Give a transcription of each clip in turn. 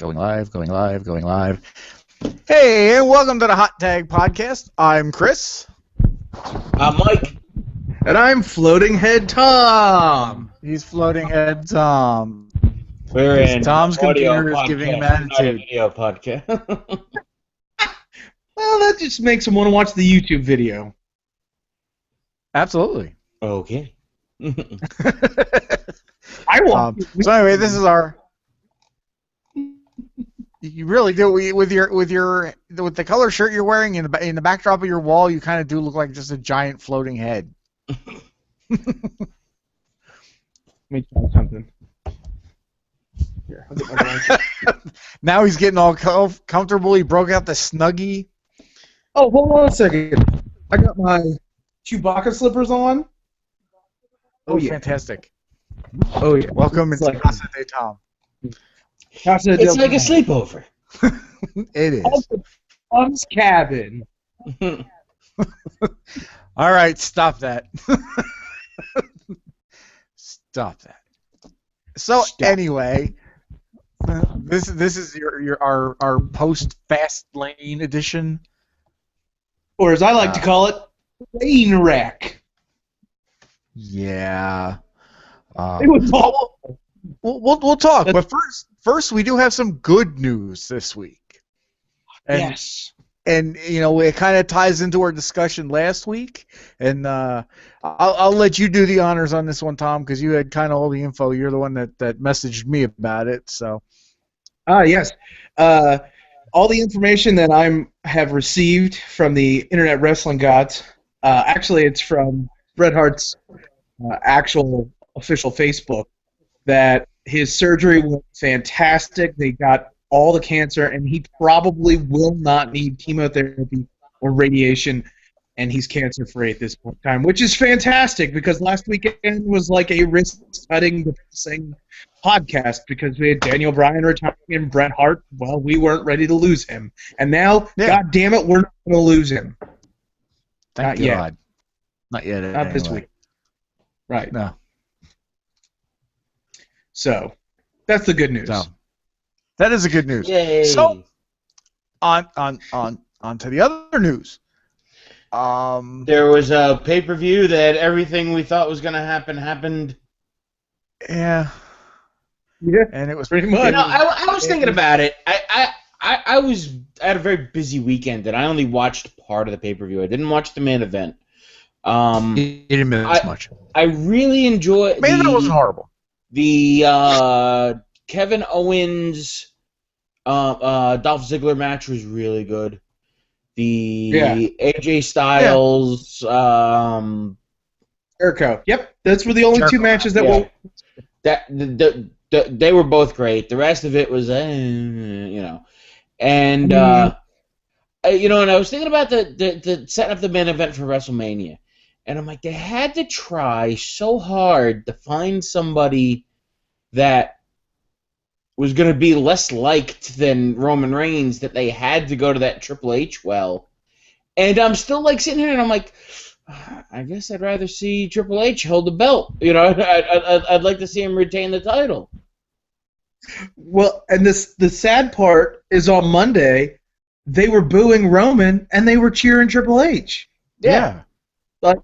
Going live, going live, going live. Hey, and welcome to the Hot Tag Podcast. I'm Chris. I'm Mike. And I'm Floating Head Tom. He's Floating Head Tom. We're in Tom's audio computer is podcast, giving him not a attitude. video podcast. Well, that just makes him want to watch the YouTube video. Absolutely. Okay. I won't. So anyway, this is our. You really do with the color shirt you're wearing in the backdrop of your wall. You kind of do look like just a giant floating head. Let me try something. Here, I'll get my blanket. Now he's getting all comfortable. He broke out the Snuggie. Oh, hold on a second. I got my Chewbacca slippers on. Oh, yeah. Fantastic. Oh, yeah. Welcome It's into like- Casa de Tom. It's like a sleepover. It is. Tom's cabin. All right, stop that. Stop that. So Stop. anyway, this is our post fast lane edition. Or as I like to call it, plane wreck. Yeah. It was awful. We'll talk, but first we do have some good news this week. And, Yes. And it kind of ties into our discussion last week, and I'll let you do the honors on this one, Tom, because you had kind of all the info. You're the one that messaged me about it, so. Yes. All the information that I have received from the Internet Wrestling Gods, actually it's from Bret Hart's actual official Facebook, that his surgery went fantastic. They got all the cancer, and he probably will not need chemotherapy or radiation, and he's cancer-free at this point in time, which is fantastic because last weekend was like a risk-cutting, depressing podcast because we had Daniel Bryan retiring and Bret Hart. Well, we weren't ready to lose him, and now, God damn it, we're not going to lose him. Thank Not God. yet. Not yet. Not this anyway. week. Right. No. So, that's the good news. So, that is the good news. Yay. So, on to the other news. There was a pay-per-view that everything we thought was going to happen happened. Yeah. Yeah, And it was pretty much. You know, I was thinking about it. I had a very busy weekend, and I only watched part of the pay-per-view. I didn't watch the main event. You didn't miss much. I really enjoyed Main event wasn't horrible. the Kevin Owens Dolph Ziggler match was really good. The AJ Styles Jericho. Yep, those were the only two matches that were. they were both great. The rest of it was and and I was thinking about the setting up the main event for WrestleMania, and I'm like, they had to try so hard to find somebody that was going to be less liked than Roman Reigns, that they had to go to that Triple H well. And I'm still like sitting here and I'm like, I guess I'd rather see Triple H hold the belt. I'd like to see him retain the title. Well, and the sad part is on Monday, they were booing Roman and they were cheering Triple H. Yeah. Like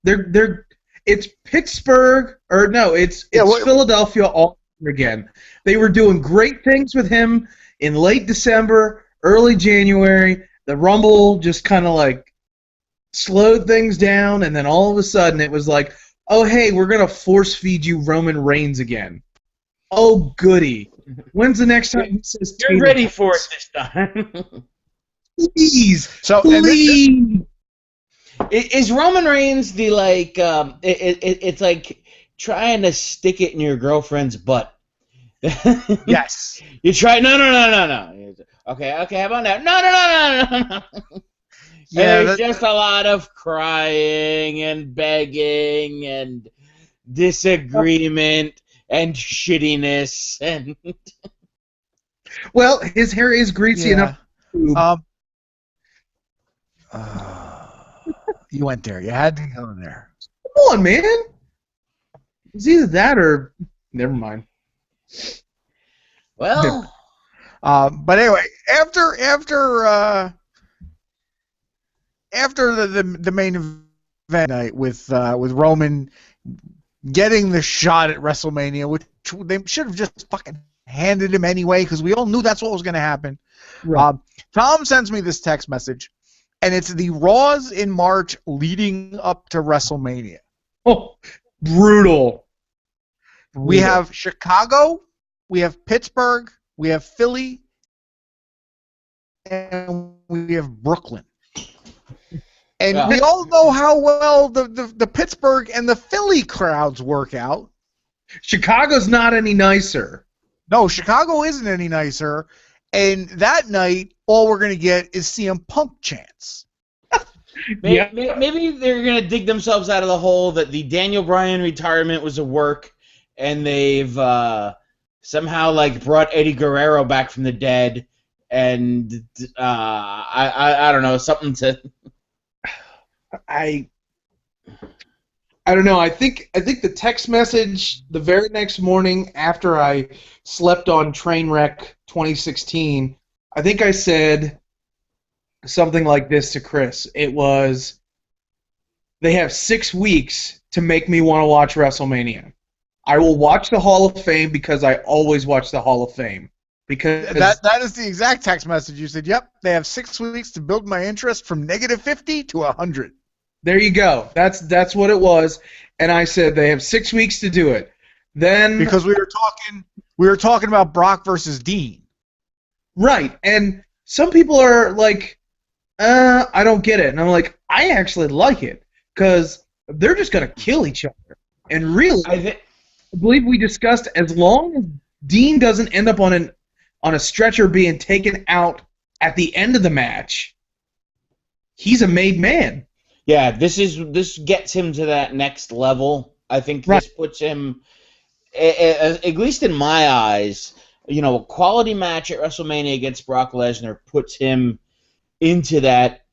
it's Pittsburgh it's Philadelphia all over again. They were doing great things with him in late December, early January. The Rumble just kind of like slowed things down, and then all of a sudden it was like, oh hey, we're gonna force feed you Roman Reigns again. Oh goody. When's the next time he says You're ready for it this time. Please. So Please. Is Roman Reigns the like? It's like trying to stick it in your girlfriend's butt. Yes. You try. No. Okay. How about now? No. Yeah. There's just a lot of crying and begging and disagreement and shittiness and. Well, his hair is greasy enough. You went there. You had to go there. Come on, man. It's either that or never mind. Well, But anyway, after the main event night with Roman getting the shot at WrestleMania, which they should have just fucking handed him anyway, because we all knew that's what was going to happen. Right. Tom sends me this text message, and it's the Raws in March leading up to WrestleMania. Oh, brutal. We have Chicago, we have Pittsburgh, we have Philly, and we have Brooklyn. And we all know how well the Pittsburgh and the Philly crowds work out. Chicago's not any nicer. No, Chicago isn't any nicer. And that night, all we're going to get is CM Punk chants. Maybe they're going to dig themselves out of the hole that the Daniel Bryan retirement was a work, and they've somehow like brought Eddie Guerrero back from the dead, and I don't know, something to... I don't know. I think the text message the very next morning after I slept on Trainwreck 2016, I think I said something like this to Chris. It was, they have 6 weeks to make me want to watch WrestleMania. I will watch the Hall of Fame because I always watch the Hall of Fame. Because that is the exact text message. You said, yep, they have 6 weeks to build my interest from -50 to 100. There you go. That's what it was. And I said they have 6 weeks to do it. Then because we were talking about Brock versus Dean. Right. And some people are like, I don't get it. And I'm like, I actually like it because they're just going to kill each other. And really, I believe we discussed, as long as Dean doesn't end up on a stretcher being taken out at the end of the match, he's a made man. Yeah, this gets him to that next level. I think this puts him, at least in my eyes, a quality match at WrestleMania against Brock Lesnar puts him into that,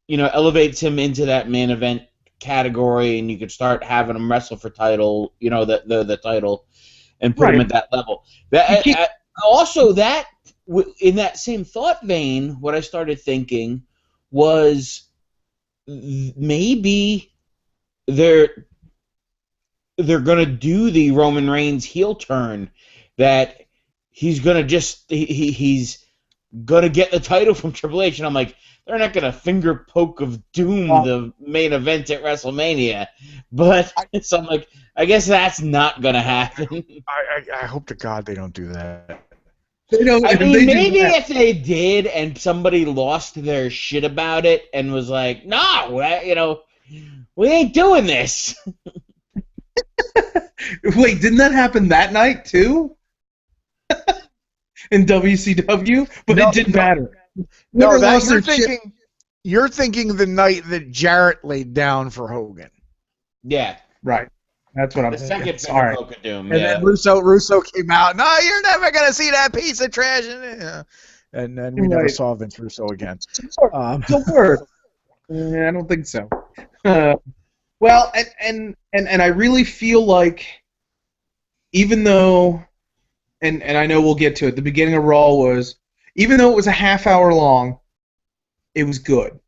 elevates him into that main event category, and you could start having him wrestle for title, the title, and put him at that level. Also, in that same thought vein, what I started thinking was, maybe they're gonna do the Roman Reigns heel turn, that he's gonna he's gonna get the title from Triple H, and I'm like, they're not gonna finger poke of doom the main event at WrestleMania, but so I'm like, I guess that's not gonna happen. I hope to God they don't do that. Maybe if they did and somebody lost their shit about it and was like, no, we ain't doing this. Wait, didn't that happen that night too? In WCW? But it didn't matter. No, you're thinking the night that Jarrett laid down for Hogan. Yeah. Right. That's what I'm saying. The second Sorry. Poke of Doom. And then Russo came out. No, you're never gonna see that piece of trash. And then we never saw Vince Russo again. Don't worry. I don't think so. Well, and I really feel like, even though, and I know we'll get to it, the beginning of Raw was, even though it was a half hour long, it was good.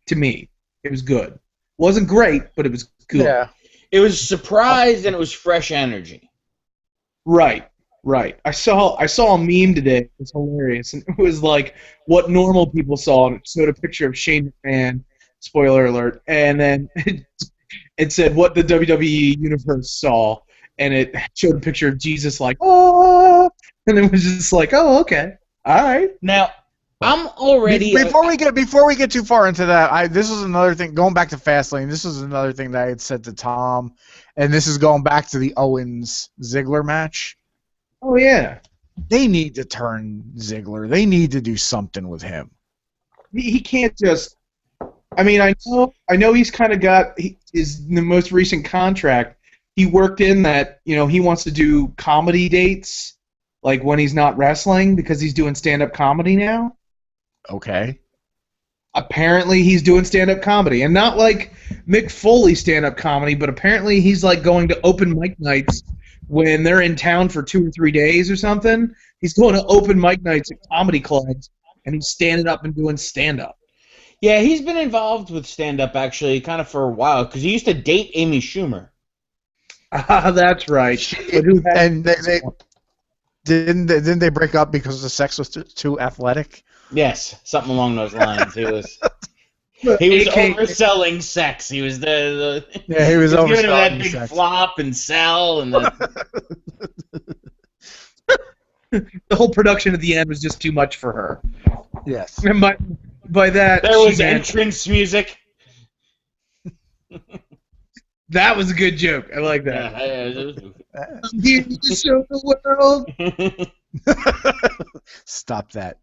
To me, it was good. Wasn't great, but it was good. Yeah. It was surprise and it was fresh energy. Right. I saw a meme today. It was hilarious, and it was like what normal people saw, and it showed a picture of Shane McMahon. Spoiler alert. And then it said what the WWE universe saw, and it showed a picture of Jesus like, oh, and it was just like, oh, okay, all right. Now, I'm already before we get too far into that. This is another thing. Going back to Fastlane, this is another thing that I had said to Tom, and this is going back to the Owens Ziggler match. Oh yeah, they need to turn Ziggler. They need to do something with him. He can't just. I mean, I know he's kind of got his the most recent contract. He worked in that, he wants to do comedy dates, like when he's not wrestling, because he's doing stand-up comedy now. Okay. Apparently he's doing stand-up comedy, and not like Mick Foley stand-up comedy, but apparently he's like going to open mic nights when they're in town for 2 or 3 days or something. He's going to open mic nights at comedy clubs, and he's standing up and doing stand-up. Yeah, he's been involved with stand-up actually, kind of for a while, because he used to date Amy Schumer. Ah, that's right. But who has And they didn't they break up because the sex was too athletic? Yes, something along those lines. He was overselling sex. He was Yeah, he was giving him that overselling big sex. flop and sell, and the whole production at the end was just too much for her. Yes. And by that, there she was meant- entrance music. that was a good joke. I like that. I'm here to show the world. Stop that.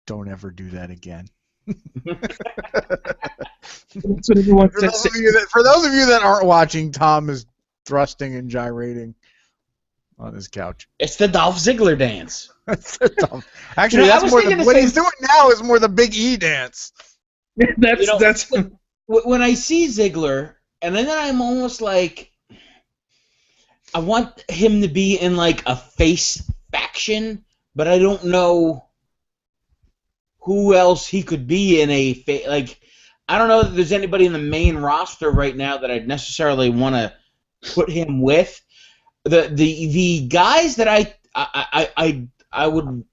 Don't ever do that again. That's what everyone For says. those of you that aren't watching, Tom is thrusting and gyrating on his couch. It's the Dolph Ziggler dance. Actually, You know, I that's was more thinking the what same- he's doing now is more the Big E dance. That's You know, that's. When I see Ziggler, and then I'm almost like, I want him to be in like a face faction, but I don't know who else he could be in a face. Like, I don't know that there's anybody in the main roster right now that I'd necessarily want to put him with. The guys that I would,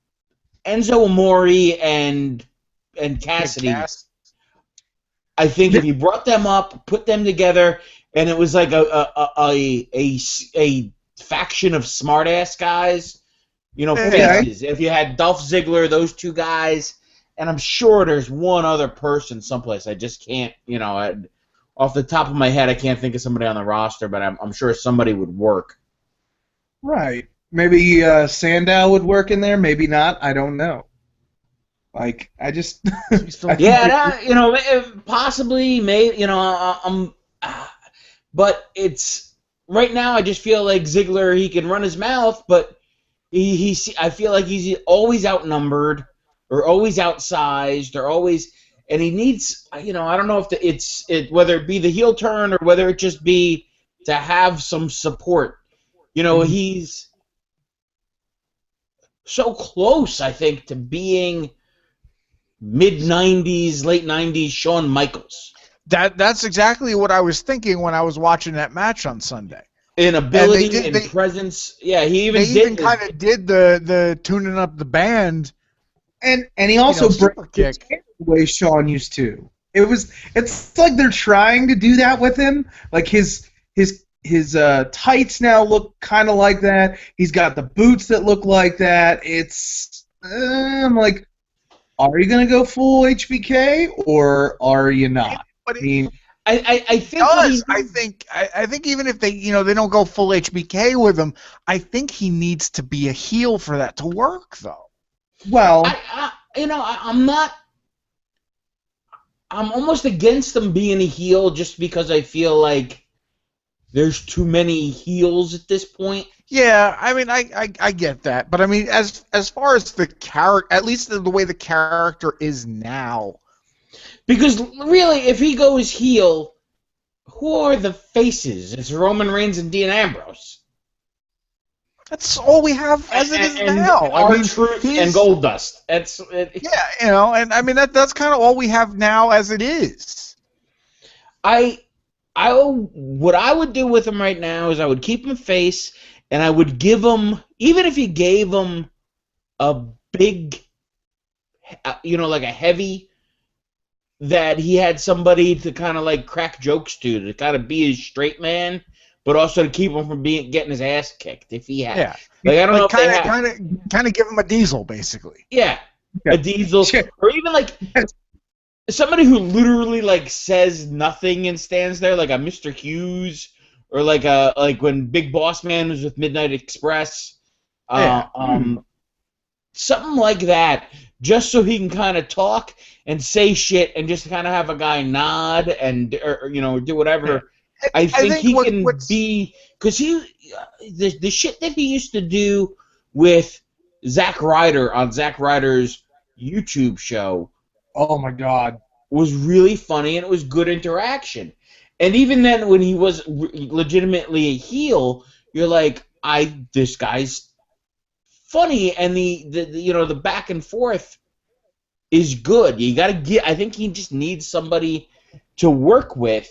Enzo Amore and Cassidy. I think if you brought them up, put them together, and it was like a faction of smartass guys, you know, Yeah. faces. If you had Dolph Ziggler, those two guys, and I'm sure there's one other person someplace. I just can't, off the top of my head, I can't think of somebody on the roster, but I'm sure somebody would work. Right. Maybe Sandow would work in there. Maybe not. I don't know. Like, I just. Possibly, but it's right now. I just feel like Ziggler. He can run his mouth, but I feel like he's always outnumbered, or always outsized, or always, and he needs. I don't know if whether it be the heel turn or whether it just be to have some support. He's so close, I think, to being mid-'90s, late '90s Shawn Michaels. That's exactly what I was thinking when I was watching that match on Sunday. In ability and presence, yeah, he even kind of did the tuning up the band, and he also super kick the way Shawn used to. It's like they're trying to do that with him. Like his tights now look kind of like that. He's got the boots that look like that. I'm like, are you gonna go full HBK or are you not? But I think I think even if they they don't go full HBK with him, I think he needs to be a heel for that to work though. Well, I'm not. I'm almost against him being a heel just because I feel like there's too many heels at this point. Yeah, I mean, I get that, but I mean, as far as the character, at least the way the character is now. Because really, if he goes heel, who are the faces? It's Roman Reigns and Dean Ambrose. That's all we have as it is now. R-Truth and Goldust. Yeah, and I mean that's kind of all we have now as it is. What I would do with him right now is I would keep him face, and I would give him, even if you gave him a big, like a heavy, that he had somebody to kind of like crack jokes to kind of be his straight man, but also to keep him from getting his ass kicked if he had. Yeah. Like I don't know if they kind of give him a Diesel basically. Yeah, a Diesel, or even like somebody who literally like says nothing and stands there, like a Mr. Hughes, or like when Big Boss Man was with Midnight Express, something like that, just so he can kind of talk and say shit and just kind of have a guy nod and or do whatever. Yeah. I think he can be, because the shit that he used to do with Zack Ryder on Zack Ryder's YouTube show. Oh my God. Was really funny, and it was good interaction. And even then, when he was legitimately a heel, you're like, this guy's funny, and the back and forth is good. You got to get. I think he just needs somebody to work with,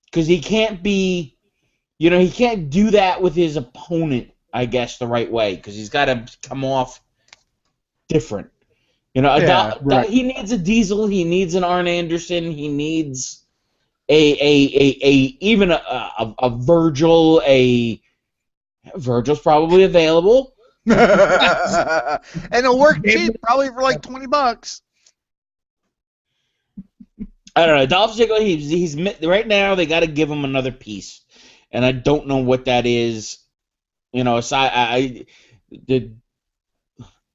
because he can't be, he can't do that with his opponent, I guess, the right way, because he's got to come off different. He needs a Diesel. He needs an Arn Anderson. He needs even a Virgil. Virgil's probably available. And it'll work cheap, probably for like $20. I don't know. Dolph Ziggler, he's right now. They got to give him another piece, and I don't know what that is.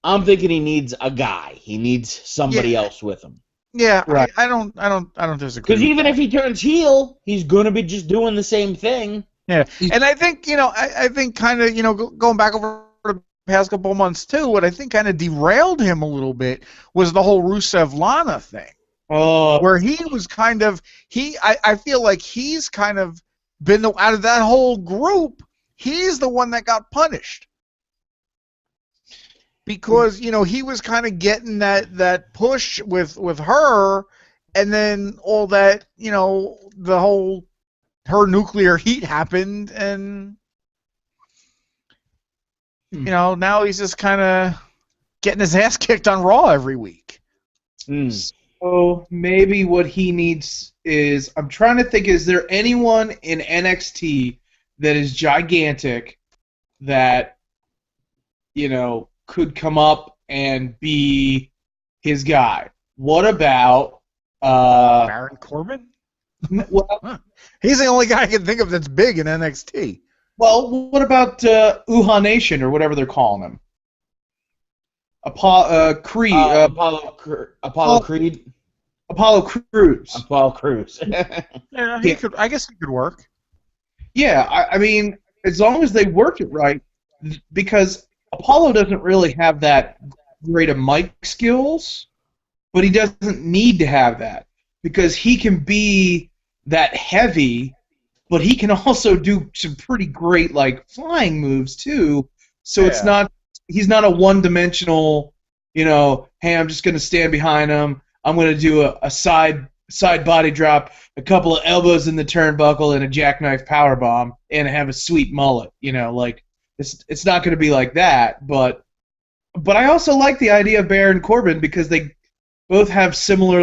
I'm thinking he needs a guy. He needs somebody else with him. Yeah, right. I don't disagree. Because even if he turns heel, he's gonna be just doing the same thing. Yeah, and I think I think kind of going back over the past couple of months too, what I think kind of derailed him a little bit was the whole Rusev Lana thing. Oh, where he was kind of I feel like he's kind of been out of that whole group. He's the one that got punished because he was kind of getting that push with her, and then all that the whole her nuclear heat happened, and now he's just kind of getting his ass kicked on Raw every week. So maybe what he needs is, I'm trying to think, is there anyone in NXT that is gigantic that could come up and be his guy? What about Baron Corbin? Well, he's the only guy I can think of that's big in NXT. Well, what about Uhaa Nation or whatever they're calling him? Apollo Creed. Apollo Creed. Apollo Crews. Apollo Crews. Yeah, he could. I guess he could work. Yeah, I mean, as long as they work it right, because Apollo doesn't really have that great of mic skills, but he doesn't need to have that because he can be that heavy, but he can also do some pretty great flying moves too. So it's not. He's not a one-dimensional, hey, I'm just going to stand behind him. I'm going to do a side body drop, a couple of elbows in the turnbuckle, and a jackknife powerbomb, and have a sweet mullet. It's not going to be like that. But I also like the idea of Baron Corbin because they both have similar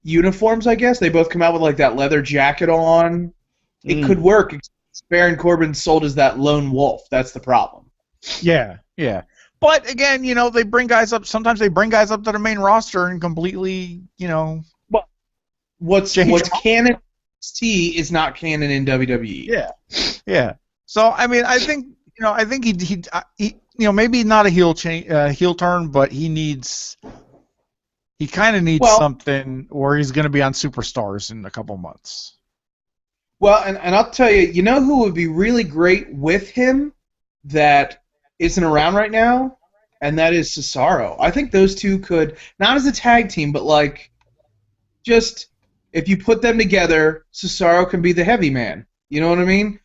uniforms. I guess they both come out with that leather jacket on. It could work. Baron Corbin sold as that lone wolf. That's the problem. Yeah. But again, they bring guys up. Sometimes they bring guys up to the main roster and completely, what's canon in NXT is not canon in WWE. Yeah. So I mean, I think he maybe not a heel turn, but he kind of needs something, or he's going to be on Superstars in a couple months. Well, and I'll tell you, who would be really great with him that isn't around right now, and that is Cesaro. I think those two could, not as a tag team, but just if you put them together, Cesaro can be the heavy man. You know what I mean?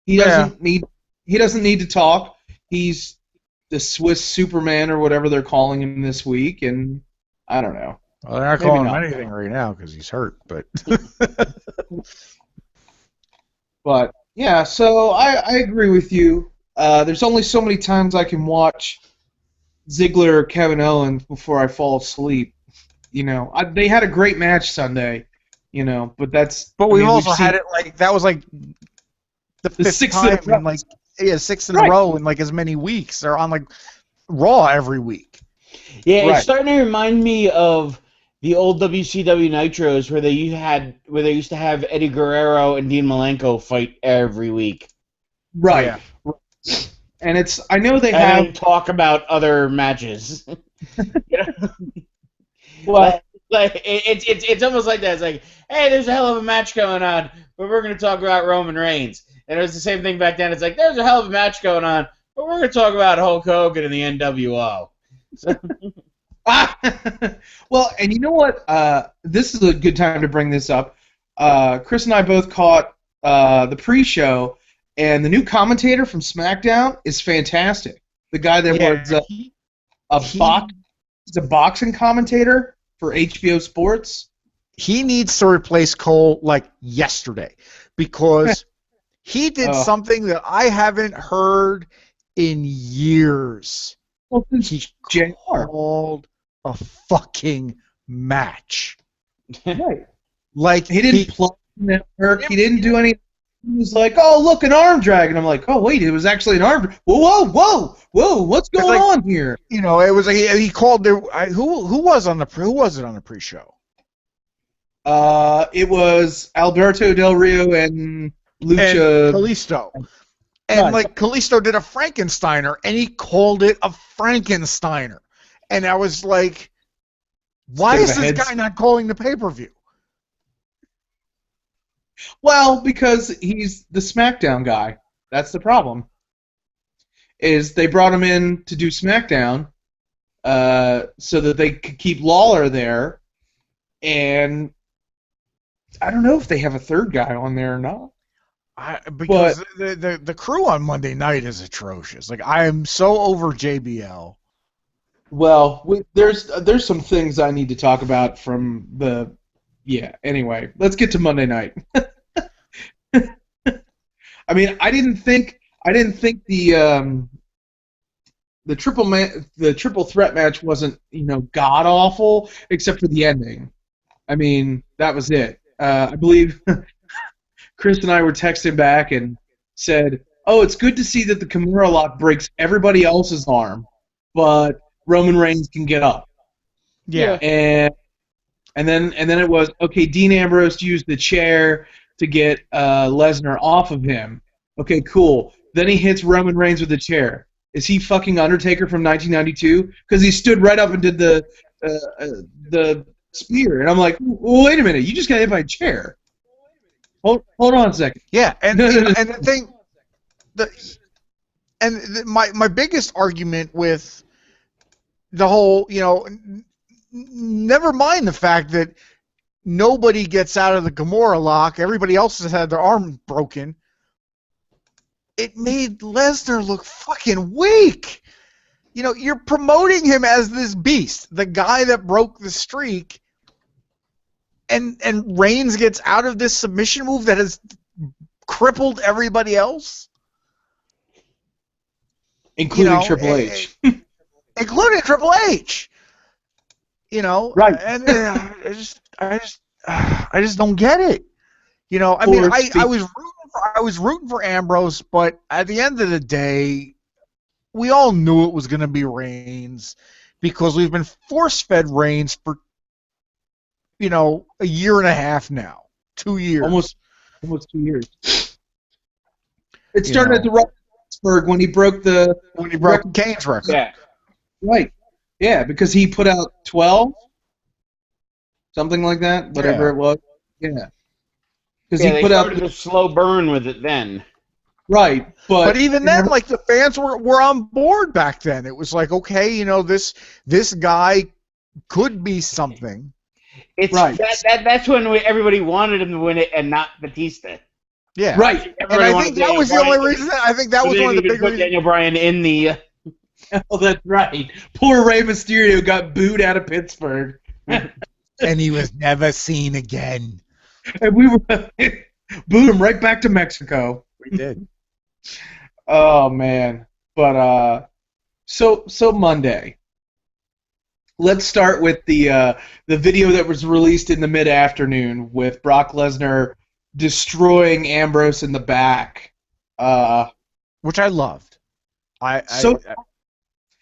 He doesn't need to talk. He's the Swiss Superman or whatever they're calling him this week, and I don't know. Well, they're not calling him anything right now because he's hurt, but. But yeah, so I agree with you. There's only so many times I can watch Ziggler or Kevin Owens before I fall asleep. They had a great match Sunday, but that's. But we've also had it that was the fifth sixth time in sixth in a row in as many weeks. They're on Raw every week. Yeah, it's starting to remind me of the old WCW Nitros where they used to have Eddie Guerrero and Dean Malenko fight every week. Right. Yeah. And I know they have talk about other matches. Well, it's almost like that. It's like, hey, there's a hell of a match going on, but we're going to talk about Roman Reigns. And it was the same thing back then. It's like, there's a hell of a match going on, but we're going to talk about Hulk Hogan and the NWO. So. Well, and you know what? This is a good time to bring this up. Chris and I both caught the pre-show, And the new commentator from SmackDown is fantastic. The guy that was he's a boxing commentator for HBO Sports. He needs to replace Cole like yesterday because he did something that I haven't heard in years. Well, he called a fucking match. Right. Like he didn't plug network. He didn't do anything. He was like, "Oh, look, an arm drag," and I'm like, "Oh, wait, it was actually an arm drag. Whoa, what's going on here?" You know, it was like he called there. Who was it on the pre-show? It was Alberto Del Rio and Lucha and Kalisto. And like Kalisto did a Frankensteiner, and he called it a Frankensteiner, and I was like, "Why is this guy not calling the pay-per-view?" Well, because he's the SmackDown guy. That's the problem. Is they brought him in to do SmackDown, so that they could keep Lawler there, and I don't know if they have a third guy on there or not. Because the crew on Monday night is atrocious. Like, I am so over JBL. Well, there's some things I need to talk about from the. Yeah. Anyway, let's get to Monday night. I mean, I didn't think the triple threat match wasn't god awful except for the ending. I mean, that was it. I believe Chris and I were texting back and said, "Oh, it's good to see that the Kimura lock breaks everybody else's arm, but Roman Reigns can get up." Yeah. And then it was, okay, Dean Ambrose used the chair to get Lesnar off of him. Okay, cool. Then he hits Roman Reigns with the chair. Is he fucking Undertaker from 1992? Because he stood right up and did the spear. And I'm like, well, wait a minute, you just got hit by a chair. Hold on a second. Yeah, and the thing, my biggest argument with the whole, never mind the fact that nobody gets out of the Kimura lock, everybody else has had their arm broken. It made Lesnar look fucking weak. You're promoting him as this beast, the guy that broke the streak, and Reigns gets out of this submission move that has crippled everybody else, including Triple H. Including Triple H. Right? And I just don't get it. I mean, I was rooting for Ambrose, but at the end of the day, we all knew it was going to be Reigns because we've been force-fed Reigns for a year and a half now, 2 years, almost 2 years. It started at the Rock'n'Roll when he broke Kane's record. Yeah. Right. Yeah, because he put out 12, something like that, whatever it was. Yeah. Because he put out a slow burn with it then. Right, but even then, like, the fans were on board back then. It was like, okay, this guy could be something. It's right. That's when everybody wanted him to win it and not Batista. Yeah. Right. And I think that was the only reason. I think that was one of the big reasons. Daniel Bryan in the. Oh, that's right. Poor Rey Mysterio got booed out of Pittsburgh. And he was never seen again. And we booed him right back to Mexico. We did. Oh man. But so Monday. Let's start with the video that was released in the mid-afternoon with Brock Lesnar destroying Ambrose in the back. Which I loved.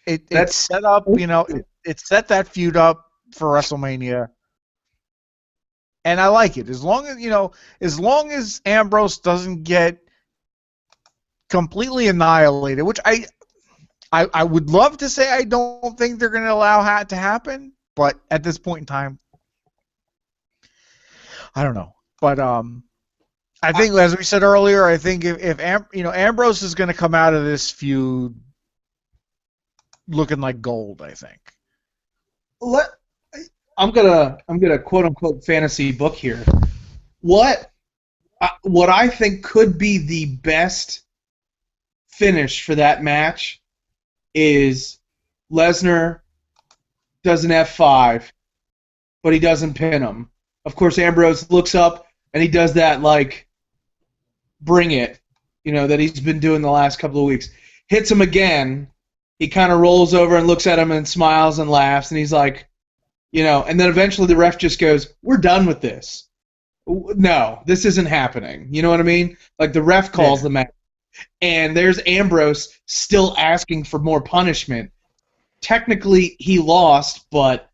It set up, it set that feud up for WrestleMania. And I like it. As long as Ambrose doesn't get completely annihilated, which I would love to say I don't think they're going to allow that to happen, but at this point in time, I don't know. But I think, as we said earlier, I think if Ambrose is going to come out of this feud looking like gold, I think. I'm gonna quote unquote fantasy book here. What what I think could be the best finish for that match is Lesnar does an F5, but he doesn't pin him. Of course, Ambrose looks up and he does that like, bring it, that he's been doing the last couple of weeks. Hits him again. He kind of rolls over and looks at him and smiles and laughs, and he's like, and then eventually the ref just goes, "We're done with this. No, this isn't happening." You know what I mean? Like the ref calls the match, and there's Ambrose still asking for more punishment. Technically, he lost, but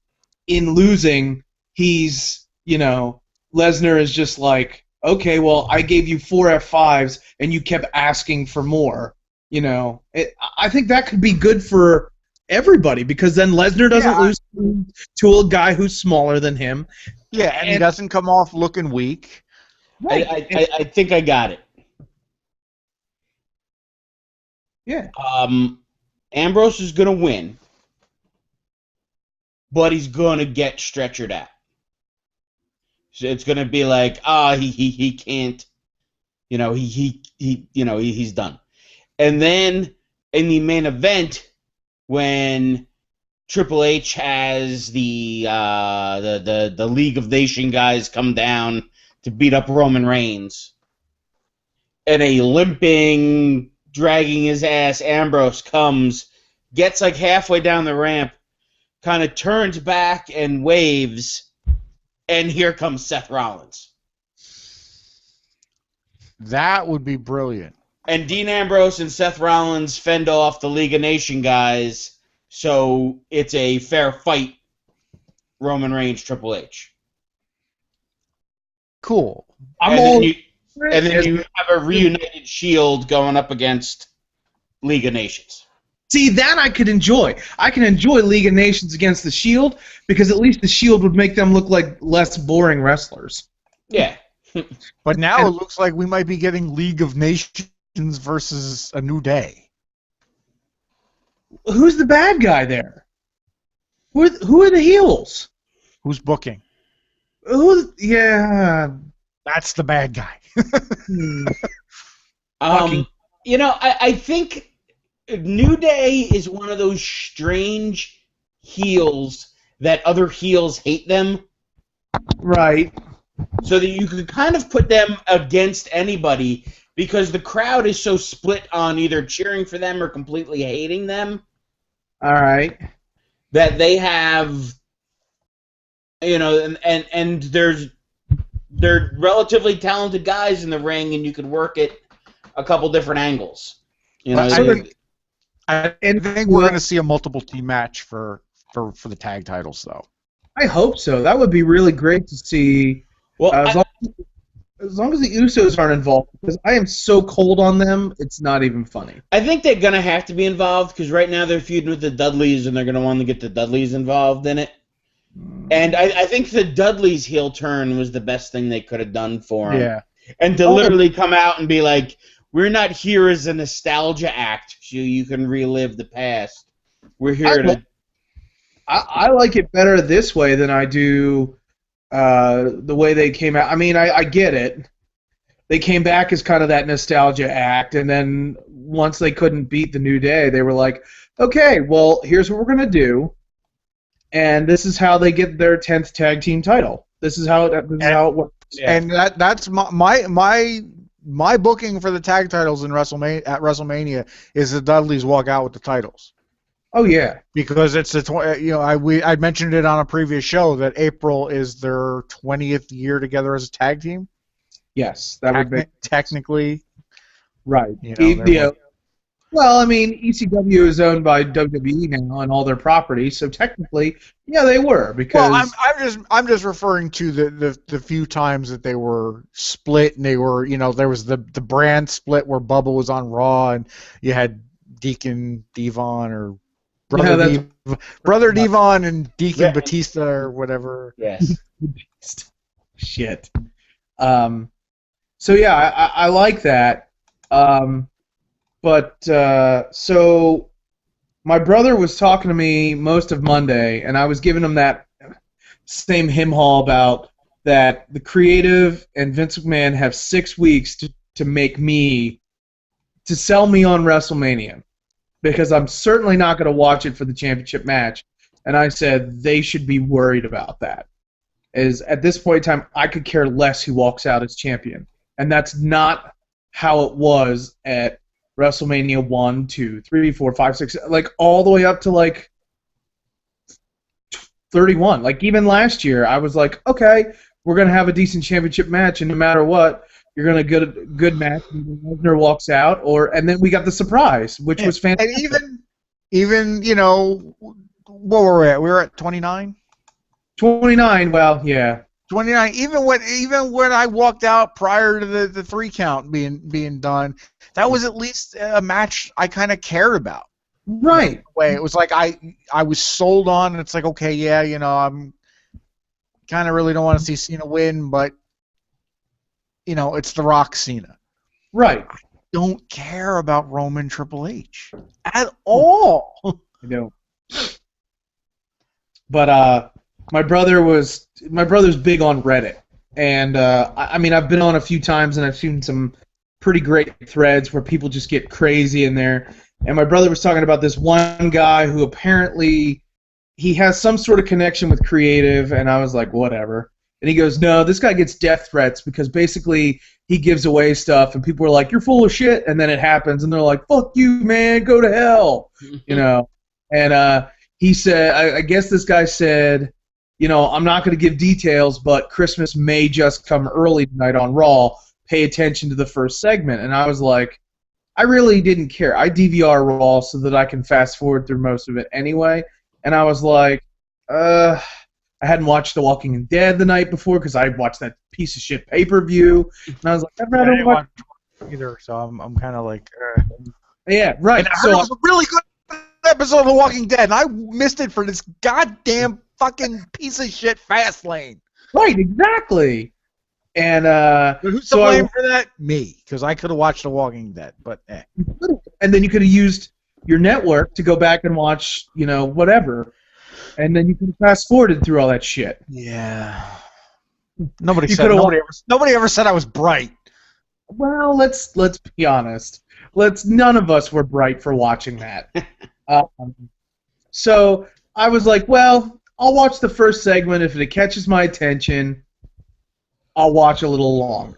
in losing, he's, Lesnar is just like, okay, well, I gave you 4 F5s, and you kept asking for more. I think that could be good for everybody, because then Lesnar doesn't lose to a guy who's smaller than him. Yeah, and he doesn't come off looking weak. Right. I think I got it. Yeah. Ambrose is going to win, but he's going to get stretchered out. So it's going to be like, he can't, he's done. And then in the main event, when Triple H has the League of Nations guys come down to beat up Roman Reigns, and a limping, dragging his ass Ambrose comes, gets like halfway down the ramp, kind of turns back and waves, and here comes Seth Rollins. That would be brilliant. And Dean Ambrose and Seth Rollins fend off the League of Nations guys, so it's a fair fight, Roman Reigns, Triple H. Cool. And then you have a reunited Shield going up against League of Nations. See, that I could enjoy. I can enjoy League of Nations against the Shield, because at least the Shield would make them look like less boring wrestlers. Yeah. But now it looks like we might be getting League of Nations versus A New Day. Who's the bad guy there? Who are the heels? Who's booking? Yeah. That's the bad guy. I think New Day is one of those strange heels that other heels hate them. Right. So that you could kind of put them against anybody, because the crowd is so split on either cheering for them or completely hating them. All right. That they have, and they're relatively talented guys in the ring, and you could work it a couple different angles. I think we're going to see a multiple team match for the tag titles, though. I hope so. That would be really great to see. Well, as long as the Usos aren't involved, because I am so cold on them, it's not even funny. I think they're going to have to be involved, because right now they're feuding with the Dudleys, and they're going to want to get the Dudleys involved in it. And I think the Dudleys' heel turn was the best thing they could have done for them. Yeah. And to literally come out and be like, we're not here as a nostalgia act so you can relive the past. We're here to... I like it better this way than I do the way they came out. I mean, I get it. They came back as kind of that nostalgia act, and then once they couldn't beat the New Day, they were like, okay, well, here's what we're going to do, and this is how they get their 10th tag team title. This is how it works. Yeah. And that's my booking for the tag titles at WrestleMania is the Dudleys walk out with the titles. Oh yeah, because it's I mentioned it on a previous show that April is their 20th year together as a tag team. Yes, that would be technically right. Well, I mean, ECW is owned by WWE now and all their properties, so technically, yeah, they were because. Well, I'm just referring to the few times that they were split, and they were there was the brand split where Bubba was on Raw, and you had Deacon Devon or Brother Devon and Deacon Batista or whatever. Yes. Shit. So yeah, I like that. But so my brother was talking to me most of Monday, and I was giving him that same him haul about that the creative and Vince McMahon have 6 weeks to sell me on WrestleMania, because I'm certainly not going to watch it for the championship match. And I said they should be worried about that. Is at this point in time, I could care less who walks out as champion. And that's not how it was at WrestleMania 1, 2, 3, 4, 5, 6, like all the way up to like 31. Like even last year, I was like, okay, we're going to have a decent championship match, and no matter what, you're going to get a good match. Lesnar walks out, and then we got the surprise, which was fantastic. And even you know, what were we at? We were at 29. 29. Well, yeah. 29. Even when I walked out prior to the 3 count being done, that was at least a match I kind of cared about. Right. Way it was like I was sold on, and it's like, okay, yeah, you know, I'm kind of really don't want to see Cena win, but you know, it's The Rock Cena. Right. I don't care about Roman Triple H at all. I don't. But my brother's big on Reddit, and I mean, I've been on a few times, and I've seen some pretty great threads where people just get crazy in there. And my brother was talking about this one guy who apparently he has some sort of connection with creative, and I was like, whatever. And he goes, no, this guy gets death threats because basically he gives away stuff, and people are like, you're full of shit, and then it happens, and they're like, fuck you, man, go to hell, you know. And he said, I guess this guy said, you know, I'm not going to give details, but Christmas may just come early tonight on Raw. Pay attention to the first segment. And I was like, I really didn't care. I DVR Raw so that I can fast forward through most of it anyway. And I was like, I hadn't watched The Walking Dead the night before because I watched that piece of shit pay-per-view. And I was like, I'd rather watch either. So I'm kind of like, yeah, right. And I heard it was a really good episode of The Walking Dead, and I missed it for this goddamn fucking piece of shit Fastlane. Right, exactly. And who's to blame for that? Me, because I could have watched The Walking Dead, but eh. And then you could have used your network to go back and watch, you know, whatever, and then you could have fast forwarded through all that shit. Yeah. Nobody ever said I was bright. Well, let's be honest. None of us were bright for watching that. So I was like, well, I'll watch the first segment. If it catches my attention, I'll watch a little long.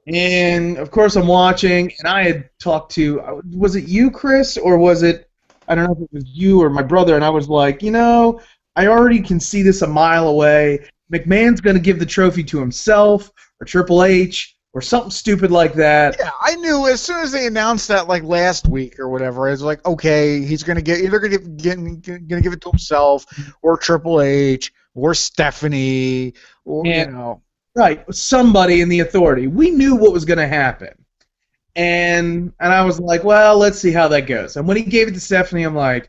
And, of course, I'm watching, and I had talked to, was it you, Chris, or was it, I don't know if it was you or my brother, and I was like, you know, I already can see this a mile away. McMahon's going to give the trophy to himself, or Triple H, or something stupid like that. Yeah, I knew as soon as they announced that, like, last week or whatever, I was like, okay, he's going to get, either going to give it to himself, or Triple H, or Stephanie, or, you know. Right, somebody in the authority. We knew what was going to happen. And I was like, well, let's see how that goes. And when he gave it to Stephanie, I'm like,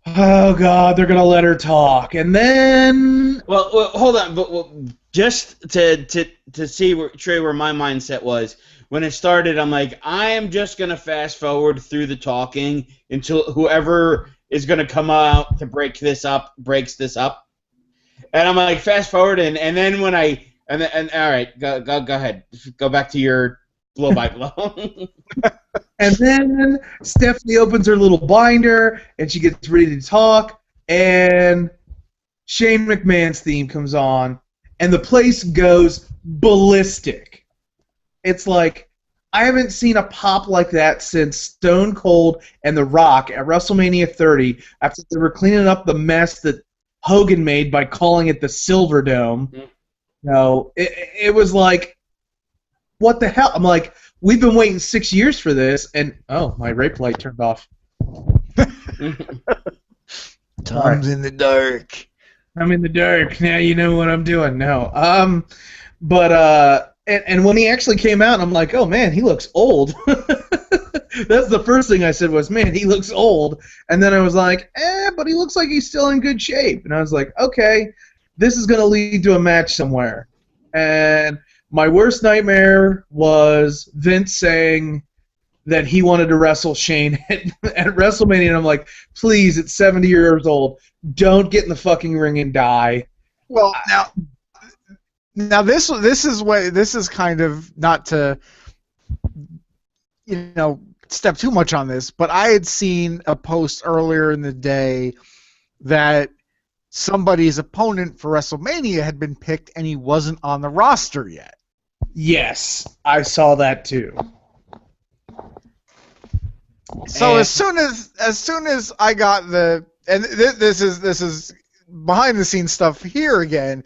oh, God, they're going to let her talk. And then... Well hold on. But just to see where my mindset was, when it started, I'm like, I am just going to fast forward through the talking until whoever is going to come out to breaks this up. And I'm like, fast forward, and then when all right, go ahead, go back to your blow by blow. And then Stephanie opens her little binder, and she gets ready to talk, and Shane McMahon's theme comes on, and the place goes ballistic. It's like, I haven't seen a pop like that since Stone Cold and The Rock at WrestleMania 30, after they were cleaning up the mess that Hogan made by calling it the Silver Dome. Mm-hmm. No, it was like, what the hell? I'm like, we've been waiting 6 years for this, and oh, my rape light turned off. Tom's in the dark. I'm in the dark. Now you know what I'm doing. No. But and when he actually came out, I'm like, oh man, he looks old. That's the first thing I said was, man, he looks old. And then I was like, but he looks like he's still in good shape. And I was like, okay, this is going to lead to a match somewhere. And my worst nightmare was Vince saying that he wanted to wrestle Shane at WrestleMania. And I'm like, please, at 70 years old, don't get in the fucking ring and die. Well, now this is kind of not to step too much on this, but I had seen a post earlier in the day that somebody's opponent for WrestleMania had been picked and he wasn't on the roster yet. Yes, I saw that too. So as soon as I got this is behind the scenes stuff here again,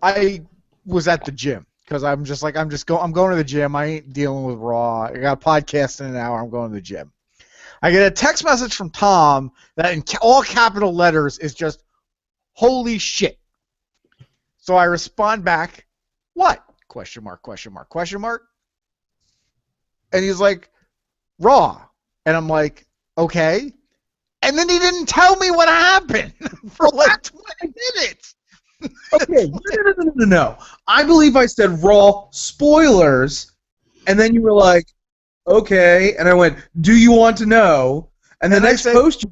I was at the gym because I'm going to the gym. I ain't dealing with Raw. I got a podcast in an hour. I'm going to the gym. I get a text message from Tom that in all capital letters is just holy shit. So I respond back, what? Question mark, question mark, question mark. And he's like, Raw. And I'm like, okay. And then he didn't tell me what happened for like 20 minutes. Okay, no. I believe I said Raw spoilers, and then you were like, okay. And I went, do you want to know? And the next post,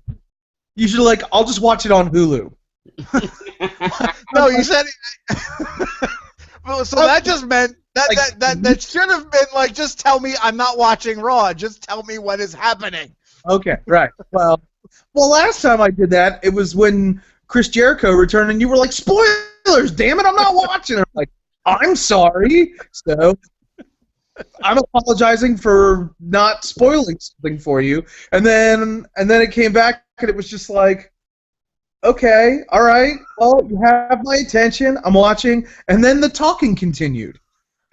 you should like, I'll just watch it on Hulu. No, you said so that just meant that should have been like, just tell me I'm not watching Raw. Just tell me what is happening. Okay, right. Well, last time I did that, it was when Chris Jericho returned, and you were like, spoilers, damn it, I'm not watching. I'm like, I'm sorry. So I'm apologizing for not spoiling something for you. And then it came back, and it was just like, okay, all right, well, you have my attention, I'm watching, and then the talking continued.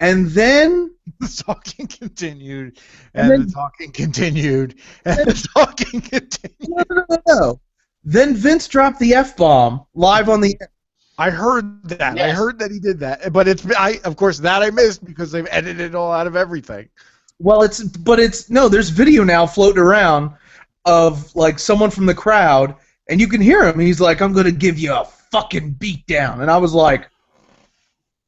And then the talking continued, and the talking continued, and the talking continued. No. Then Vince dropped the F-bomb live on the air. I heard that. Yes. I heard that he did that. But of course, that I missed because they've edited it all out of everything. Well, there's video now floating around of, like, someone from the crowd, and you can hear him. He's like, I'm going to give you a fucking beatdown. And I was like,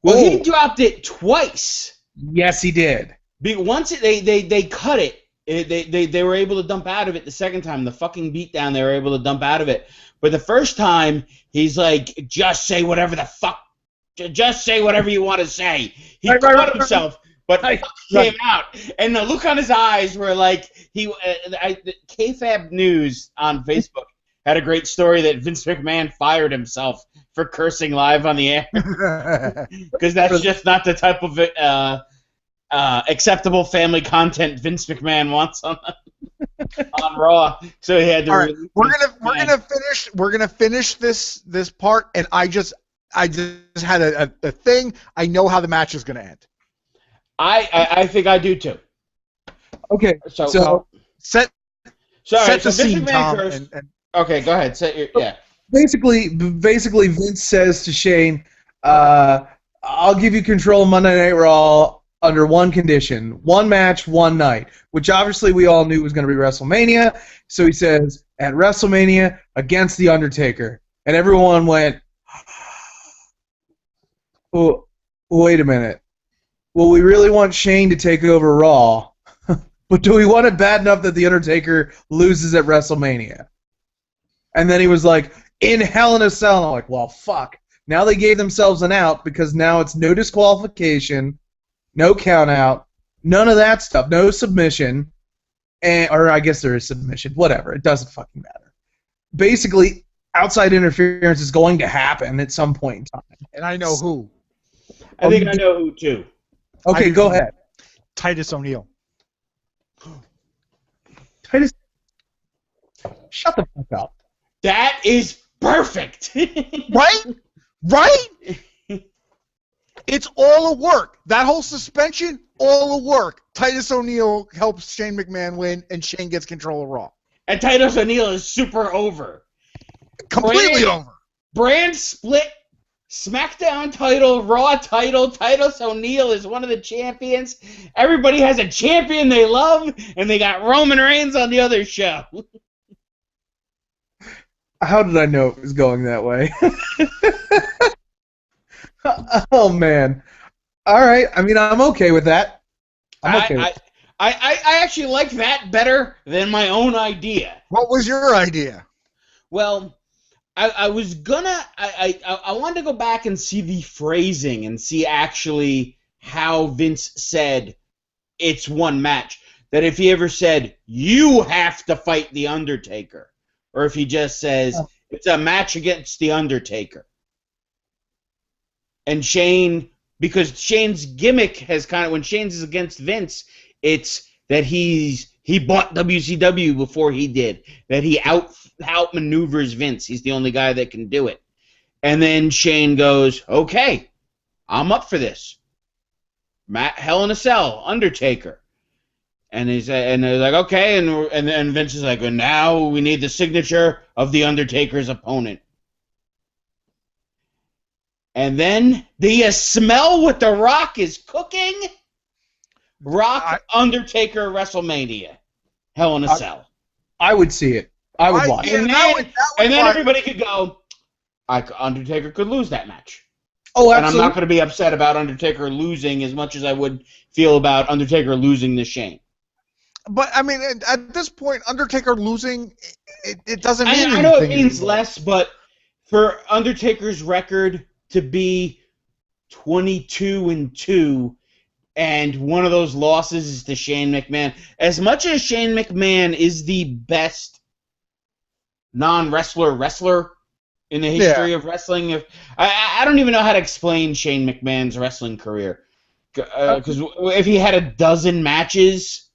well, he dropped it twice. Yes, he did. Once they cut it, they were able to dump out of it the second time. The fucking beatdown, they were able to dump out of it. But the first time, he's like, just say whatever the fuck. Just say whatever you want to say. He caught himself, but came out. And the look on his eyes were like, KFAB News on Facebook had a great story that Vince McMahon fired himself for cursing live on the air. Because that's just not the type of acceptable family content Vince McMahon wants on Raw. So he had to. All right, we're gonna finish this part, and I just had a thing. I know how the match is gonna end. I think I do too. Okay, so set the scene, Tom. Okay, go ahead. Yeah. Basically, Vince says to Shane, I'll give you control of Monday Night Raw under one condition. One match, one night. Which obviously we all knew was going to be WrestleMania. So he says, at WrestleMania against The Undertaker. And everyone went, oh, wait a minute. Well, we really want Shane to take over Raw. But do we want it bad enough that The Undertaker loses at WrestleMania? And then he was like, in Hell in a Cell. And I'm like, well, fuck. Now they gave themselves an out because now it's no disqualification, no count out, none of that stuff, no submission, or I guess there is submission, whatever. It doesn't fucking matter. Basically, outside interference is going to happen at some point in time. And I know who. I think I know who, too. Okay, go ahead. Titus O'Neil. Titus, shut the fuck up. That is perfect. Right? Right? It's all a work. That whole suspension, all a work. Titus O'Neil helps Shane McMahon win, and Shane gets control of Raw. And Titus O'Neil is super over. Completely over. Brand split, SmackDown title, Raw title. Titus O'Neil is one of the champions. Everybody has a champion they love, and they got Roman Reigns on the other show. How did I know it was going that way? Oh, man. All right. I mean, I'm okay with that. I actually like that better than my own idea. What was your idea? Well, I was gonna I wanted to go back and see the phrasing and see actually how Vince said it's one match. That if he ever said you have to fight the Undertaker, or if he just says it's a match against the Undertaker. And Shane, because Shane's gimmick has kind of, when Shane's is against Vince, it's that he bought WCW before he did, that he outmaneuvers Vince. He's the only guy that can do it. And then Shane goes, okay, I'm up for this. Hell in a Cell, Undertaker. And they're like, okay, and Vince is like, well, now we need the signature of the Undertaker's opponent. And then the smell what The Rock is cooking. Undertaker WrestleMania. Hell in a Cell. I would see it. I would watch. And then everybody could go, Undertaker could lose that match. Oh, absolutely. And I'm not going to be upset about Undertaker losing as much as I would feel about Undertaker losing to Shane. But, I mean, at this point, Undertaker losing, it doesn't mean anything. I know it means less, but for Undertaker's record to be 22-2, and one of those losses is to Shane McMahon. As much as Shane McMahon is the best non-wrestler in the history of wrestling, I don't even know how to explain Shane McMahon's wrestling career. Because if he had a dozen matches,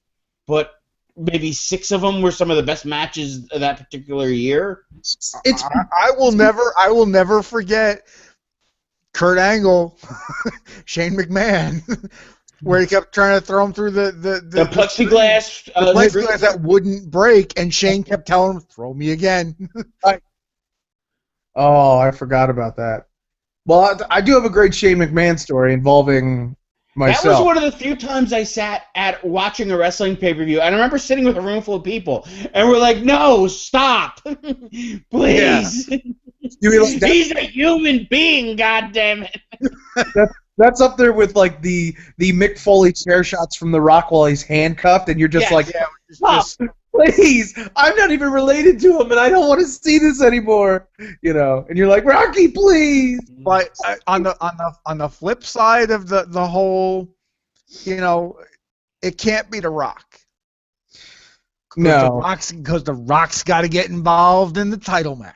but maybe 6 of them were some of the best matches of that particular year. I will never forget Kurt Angle, Shane McMahon, where he kept trying to throw him through the plexiglass. The plexiglass that wouldn't break, and Shane kept telling him, throw me again. Oh, I forgot about that. Well, I do have a great Shane McMahon story involving myself. That was one of the few times I sat at watching a wrestling pay-per-view, and I remember sitting with a room full of people, and we're like, no, stop. Please. Yeah. He's a human being, goddammit. That's up there with like the Mick Foley chair shots from The Rock while he's handcuffed, and you're just stop, please, I'm not even related to him, and I don't want to see this anymore, And you're like, Rocky, please. But on the flip side of the whole, it can't be The Rock. No, because the Rock's got to get involved in the title match.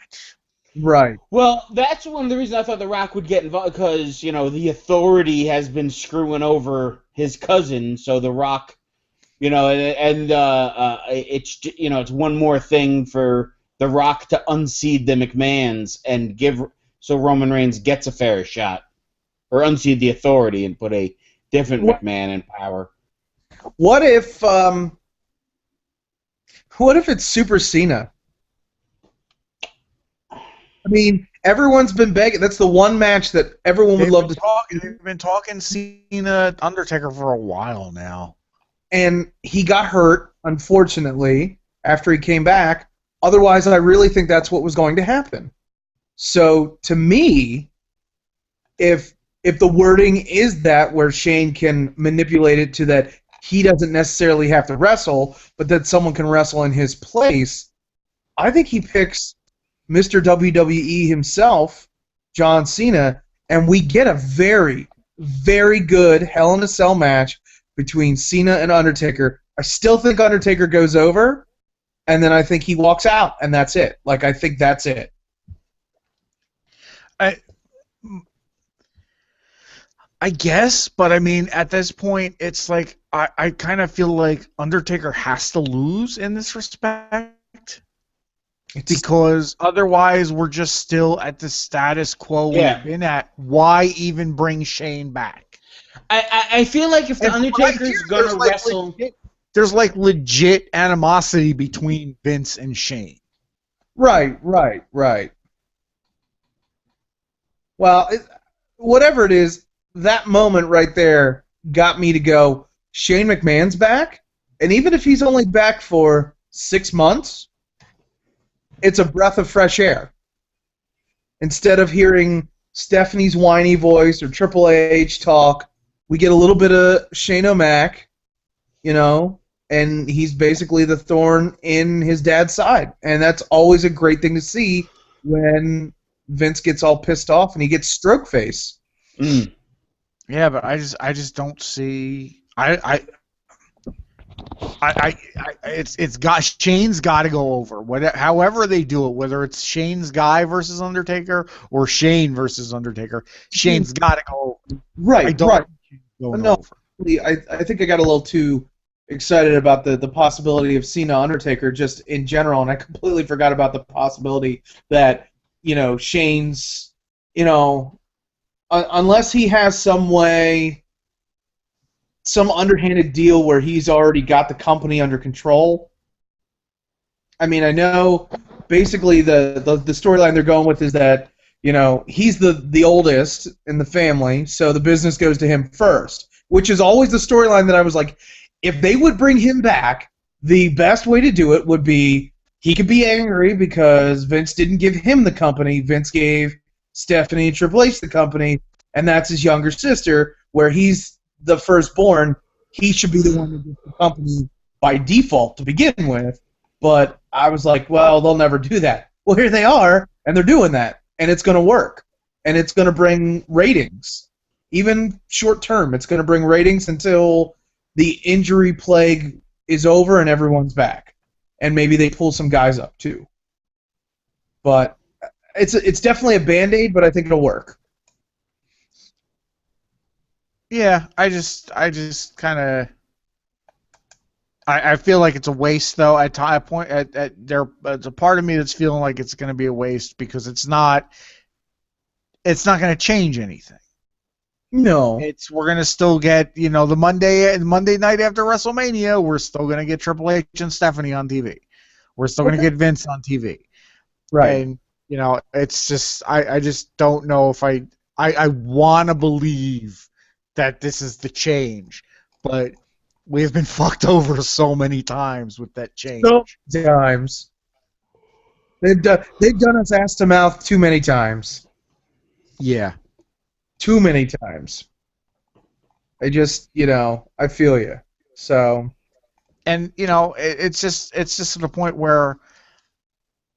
Right. Well, that's one of the reasons I thought The Rock would get involved, because, the Authority has been screwing over his cousin, so The Rock, it's one more thing for The Rock to unseat the McMahons and so Roman Reigns gets a fair shot, or unseat the Authority and put a different McMahon in power. What if it's Super Cena? I mean, everyone's been begging. That's the one match that everyone would love to talk. They've been talking Cena Undertaker for a while now. And he got hurt, unfortunately, after he came back. Otherwise, I really think that's what was going to happen. So, to me, if the wording is that where Shane can manipulate it to that he doesn't necessarily have to wrestle, but that someone can wrestle in his place, I think he picks Mr. WWE himself, John Cena, and we get a very, very good Hell in a Cell match between Cena and Undertaker. I still think Undertaker goes over, and then I think he walks out, and that's it. I think that's it. I guess, but I mean, at this point, it's like I kind of feel like Undertaker has to lose in this respect. Because otherwise, we're just still at the status quo we've been at. Why even bring Shane back? I feel like if the Undertaker's going to wrestle... There's legit animosity between Vince and Shane. Right. Well, whatever it is, that moment right there got me to go, Shane McMahon's back? And even if he's only back for 6 months... it's a breath of fresh air. Instead of hearing Stephanie's whiny voice or Triple H talk, we get a little bit of Shane O'Mac, and he's basically the thorn in his dad's side. And that's always a great thing to see when Vince gets all pissed off and he gets stroke face. Mm. Yeah, but I just don't see. It's got Shane's got to go over. However they do it, whether it's Shane's guy versus Undertaker or Shane versus Undertaker, Shane's got to go over. Right, I don't right. think Shane's going No, over. I think I got a little too excited about the possibility of Cena Undertaker just in general, and I completely forgot about the possibility that, Shane's, unless he has some way, some underhanded deal where he's already got the company under control. I mean, I know basically the storyline they're going with is that, he's the oldest in the family, so the business goes to him first, which is always the storyline that I was like, if they would bring him back, the best way to do it would be he could be angry because Vince didn't give him the company. Vince gave Stephanie and Triple H the company, and that's his younger sister, where he's the firstborn. He should be the one that gets the company by default to begin with. But I was like, well, they'll never do that. Well, here they are, and they're doing that, and it's going to work, and it's going to bring ratings. Even short term, it's going to bring ratings until the injury plague is over and everyone's back. And maybe they pull some guys up, too. But it's definitely a Band-Aid, but I think it'll work. Yeah, I just kind of. I feel like it's a waste, though. There's a part of me that's feeling like it's going to be a waste because it's not going to change anything. No. We're going to still get, the Monday night after WrestleMania, we're still going to get Triple H and Stephanie on TV. We're still going to get Vince on TV. Right. And, it's just, I just don't know if I want to believe that this is the change, but we have been fucked over so many times with that change. So many times. They've done us ass to mouth too many times. Yeah. Too many times. I just, I feel you. So. And it's just to the point where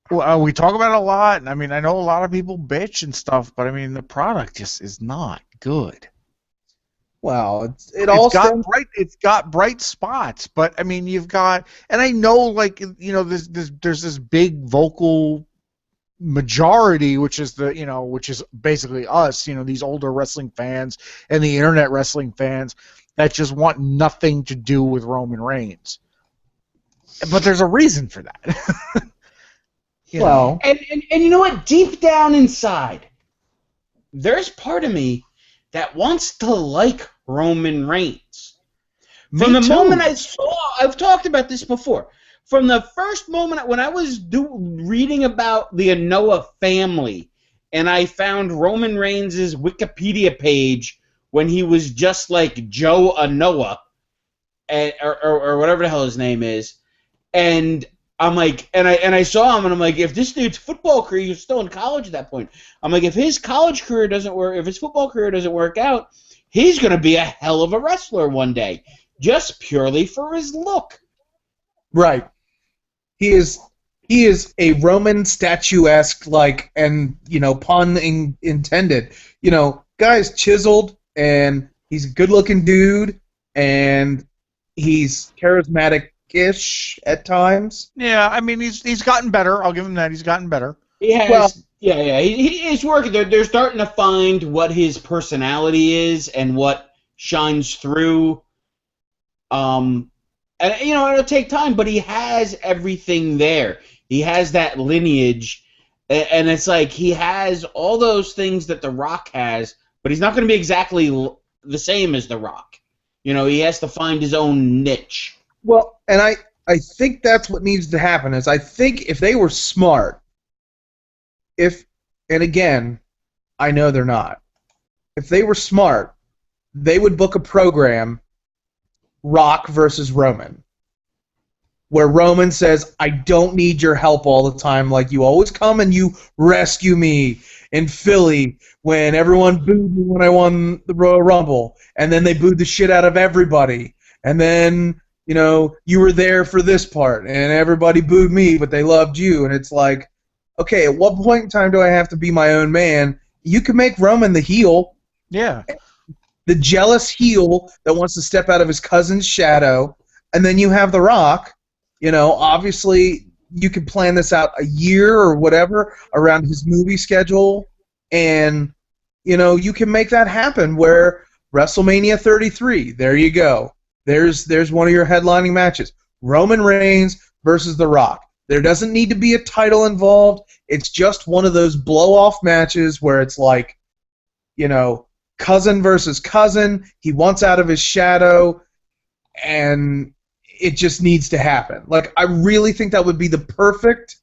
we talk about it a lot, and I mean I know a lot of people bitch and stuff, but I mean the product just is not good. Well, it's got bright spots, but I mean you've got, and I know there's this big vocal majority, which is which is basically us, these older wrestling fans and the internet wrestling fans that just want nothing to do with Roman Reigns. But there's a reason for that. And you know what? Deep down inside, there's part of me that wants to like Roman Reigns. From the moment I've talked about this before. From the first moment when I was reading about the Anoa'i family, and I found Roman Reigns' Wikipedia page when he was just like Joe Anoa'i, or whatever the hell his name is, and I'm like, and I saw him, and I'm like, if this dude's football career, he was still in college at that point. I'm like, if his college career doesn't work, if his football career doesn't work out, he's gonna be a hell of a wrestler one day, just purely for his look. Right. He is a Roman statuesque, and pun intended. Guy's chiseled, and he's a good-looking dude, and he's charismatic-ish at times. Yeah, I mean he's gotten better. I'll give him that. He's gotten better. He has, he's working. They're starting to find what his personality is and what shines through. And it'll take time, but he has everything there. He has that lineage, and it's like he has all those things that The Rock has, but he's not going to be exactly the same as The Rock. He has to find his own niche. Well, and I think that's what needs to happen. Is I think if they were smart, and again, I know they're not. If they were smart, they would book a program, Rock versus Roman, where Roman says, I don't need your help all the time. Like, you always come and you rescue me in Philly when everyone booed me when I won the Royal Rumble, and then they booed the shit out of everybody. And then, you were there for this part, and everybody booed me, but they loved you. And it's like, okay, at what point in time do I have to be my own man? You can make Roman the heel, Yeah. the jealous heel that wants to step out of his cousin's shadow, and then you have The Rock. Obviously you can plan this out a year or whatever around his movie schedule, and you can make that happen where WrestleMania 33, there you go. There's one of your headlining matches. Roman Reigns versus The Rock. There doesn't need to be a title involved. It's just one of those blow-off matches where it's like, cousin versus cousin. He wants out of his shadow, and it just needs to happen. Like, I really think that would be the perfect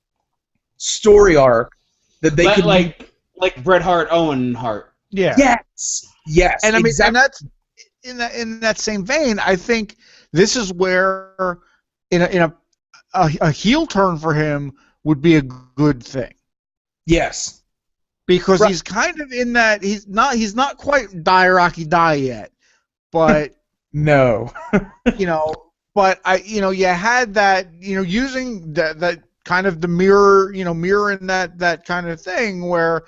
story arc that they could like Bret Hart, Owen Hart. Yeah. Yes. And I mean, exactly. and that's in that same vein. I think this is where in a heel turn for him would be a good thing. Yes. Because Right. he's kind of in that he's not quite die Rocky die yet, but No. but you had that using that kind of the mirror in that kind of thing where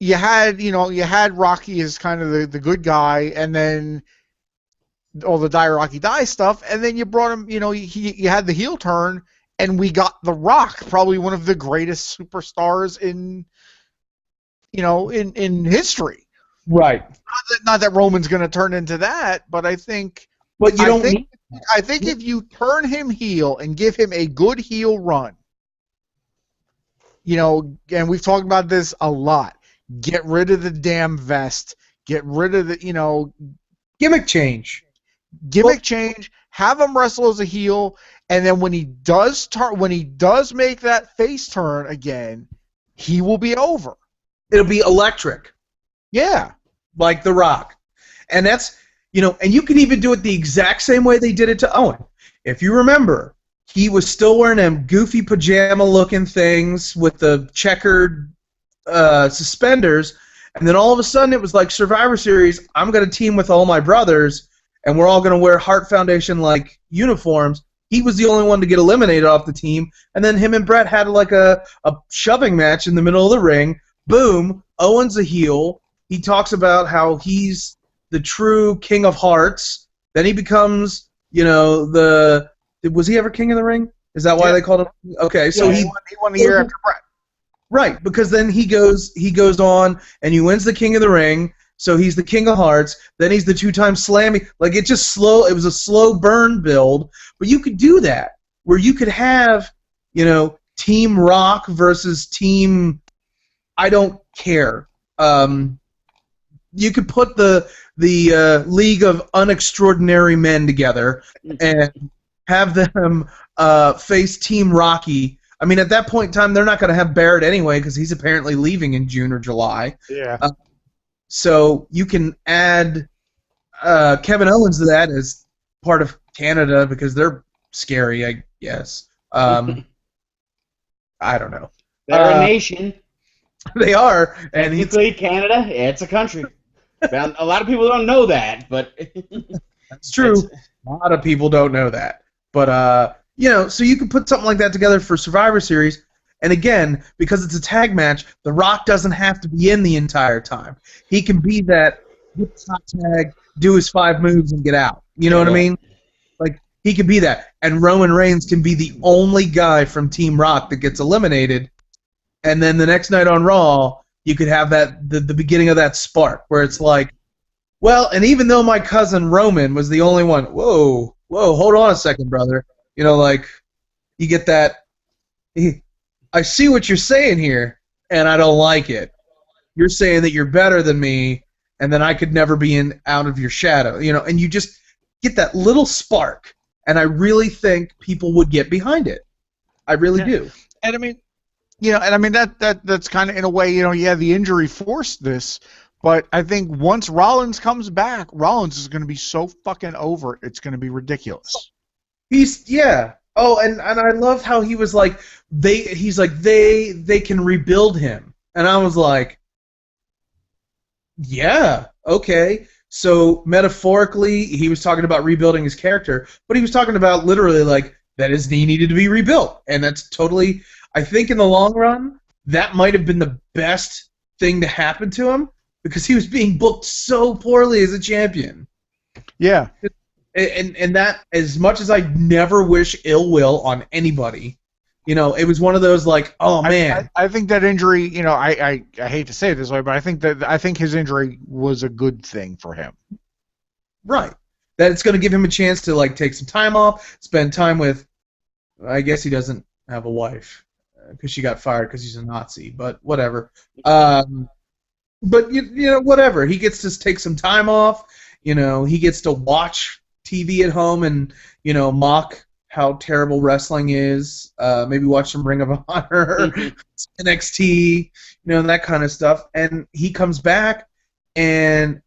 you had Rocky as kind of the good guy, and then all the die Rocky die stuff, and then you brought him, you had the heel turn, and we got The Rock, probably one of the greatest superstars in history. Right. Not that Roman's going to turn into that, but I think. But you don't need. I think if you turn him heel and give him a good heel run, and we've talked about this a lot. Get rid of the damn vest. Get rid of the Gimmick change. Change. Have him wrestle as a heel, and then when he does make that face turn again, he will be over. It'll be electric. Yeah. Like The Rock. And that's, and you can even do it the exact same way they did it to Owen. If you remember, he was still wearing them goofy pajama-looking things with the checkered suspenders, and then all of a sudden it was like Survivor Series, I'm going to team with all my brothers, and we're all going to wear Hart Foundation-like uniforms. He was the only one to get eliminated off the team, and then him and Brett had like a shoving match in the middle of the ring. Boom, Owen's a heel. He talks about how he's the true King of Hearts. Then he becomes, was he ever King of the Ring? Is that why they called him? Okay, so he won the year after Brett. Right, because then he goes on and he wins the King of the Ring. So he's the King of Hearts. Then he's the two-time Slammy. Like, it was a slow burn build. But you could do that, where you could have, Team Rock versus Team I don't care. You could put the League of Unextraordinary Men together and have them face Team Rocky. I mean, at that point in time, they're not going to have Barrett anyway because he's apparently leaving in June or July. Yeah. So you can add Kevin Owens to that as part of Canada because they're scary, I guess. I don't know. They're a nation. They are. And Technically, Canada, it's a country. A lot of people don't know that, but that's true. A lot of people don't know that. But, so you can put something like that together for Survivor Series. And again, because it's a tag match, The Rock doesn't have to be in the entire time. He can be that hot tag, do his 5 moves, and get out. You know what I mean? Like, he can be that. And Roman Reigns can be the only guy from Team Rock that gets eliminated. And then the next night on Raw, you could have that the beginning of that spark where it's like, well, and even though my cousin Roman was the only one, whoa, hold on a second, brother. You get that. I see what you're saying here, and I don't like it. You're saying that you're better than me, and then I could never be out of your shadow. And you just get that little spark, and I really think people would get behind it. I really do. And I mean, that's kind of in a way, the injury forced this, but I think once Rollins comes back, Rollins is going to be so fucking over, it's going to be ridiculous. Oh, and I love how he was like, they can rebuild him. And I was like, yeah, okay. So metaphorically, he was talking about rebuilding his character, but he was talking about literally like that his knee needed to be rebuilt, and that's totally. I think in the long run, that might have been the best thing to happen to him because he was being booked so poorly as a champion. Yeah. And that, as much as I never wish ill will on anybody, it was one of those like, oh man. I think that injury, I hate to say it this way, but I think his injury was a good thing for him. Right. That it's going to give him a chance to like take some time off, spend time with. I guess he doesn't have a wife because she got fired because he's a Nazi, but whatever. But whatever. He gets to take some time off. He gets to watch TV at home and mock how terrible wrestling is. Maybe watch some Ring of Honor, NXT, that kind of stuff. And he comes back, and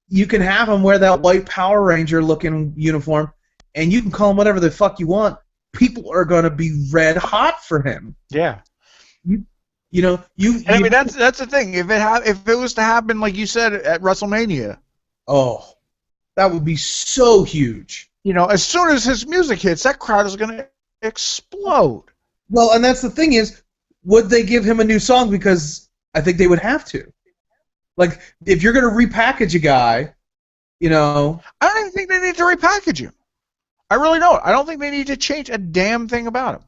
you can have him wear that white Power Ranger looking uniform, and you can call him whatever the fuck you want. People are gonna be red hot for him. Yeah. I mean, that's the thing. If it was to happen, like you said, at WrestleMania. Oh, that would be so huge. As soon as his music hits, that crowd is going to explode. Well, and that's the thing is, would they give him a new song? Because I think they would have to. Like, if you're going to repackage a guy, I don't even think they need to repackage him. I really don't. I don't think they need to change a damn thing about him.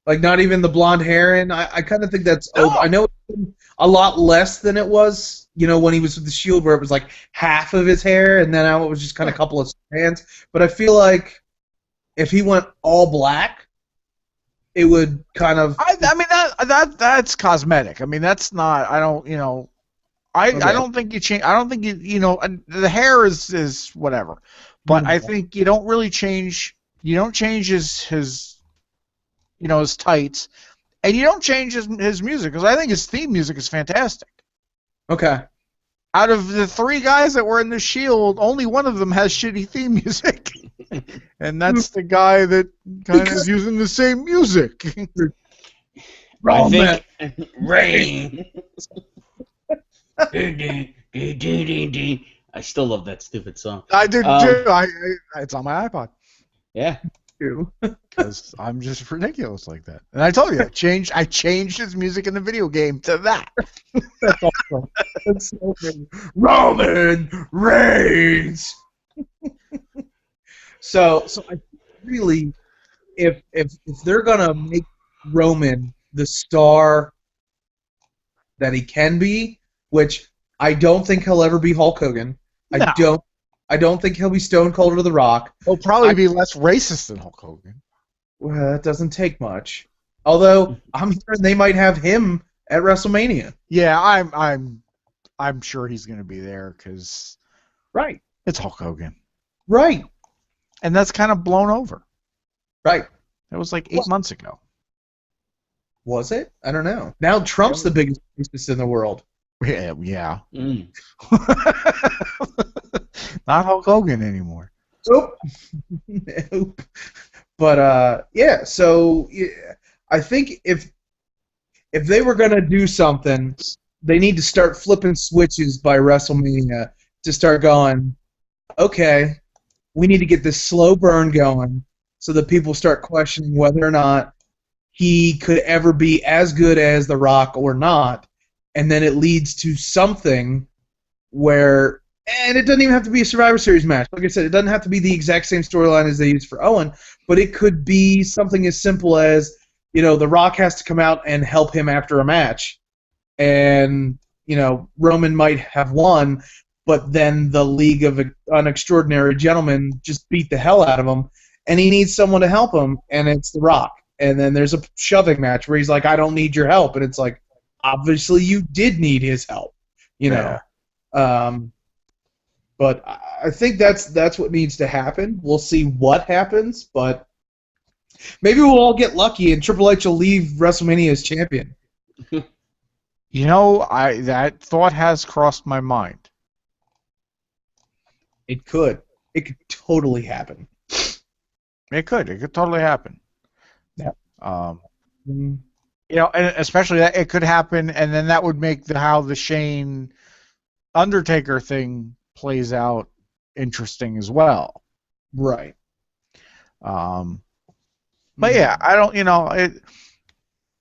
Like, not even the blonde hair, and I kind of think that's. No. I know it's a lot less than it was, when he was with the Shield, where it was like half of his hair, and then now it was just kind of a couple of strands. But I feel like if he went all black, it would kind of. I mean that's cosmetic. I mean that's not. I don't. I don't think you change. I don't think the hair is whatever, but I think you don't really change. You don't change his tights, and you don't change his music because I think his theme music is fantastic. Okay. Out of the 3 guys that were in the Shield, only one of them has shitty theme music, and that's the guy that kind of is using the same music. I think Rain. I still love that stupid song. I did too. It's on my iPod. Yeah. Because I'm just ridiculous like that. And I told you, I changed his music in the video game to that. That's awesome. That's so funny. Roman Reigns. So I really, if they're gonna make Roman the star that he can be, which I don't think he'll ever be Hulk Hogan. No. I don't think he'll be Stone Cold or The Rock. He'll probably be less racist than Hulk Hogan. Well, that doesn't take much. Although I'm hearing they might have him at WrestleMania. Yeah, I'm sure he's going to be there because right, it's Hulk Hogan. Right, and that's kind of blown over. Right, that was like 8 months ago. Was it? I don't know. Now Trump's the biggest racist in the world. Yeah. Mm. Not Hulk Hogan anymore. Nope. Nope. But yeah. So yeah, I think if they were gonna do something, they need to start flipping switches by WrestleMania to start going. Okay, we need to get this slow burn going so that people start questioning whether or not he could ever be as good as The Rock or not, and then it leads to something where, and it doesn't even have to be a Survivor Series match. Like I said, it doesn't have to be the exact same storyline as they used for Owen, but it could be something as simple as, The Rock has to come out and help him after a match, and, Roman might have won, but then the League of Extraordinary Gentlemen just beat the hell out of him, and he needs someone to help him, and it's The Rock. And then there's a shoving match where he's like, I don't need your help. And it's like, obviously you did need his help, But I think that's what needs to happen. We'll see what happens, but maybe we'll all get lucky and Triple H will leave WrestleMania as champion. That thought has crossed my mind. It could. It could totally happen. It could totally happen. Yeah. And especially that it could happen, and then that would make how the Shane Undertaker thing plays out interesting as well. Right. But yeah, I don't.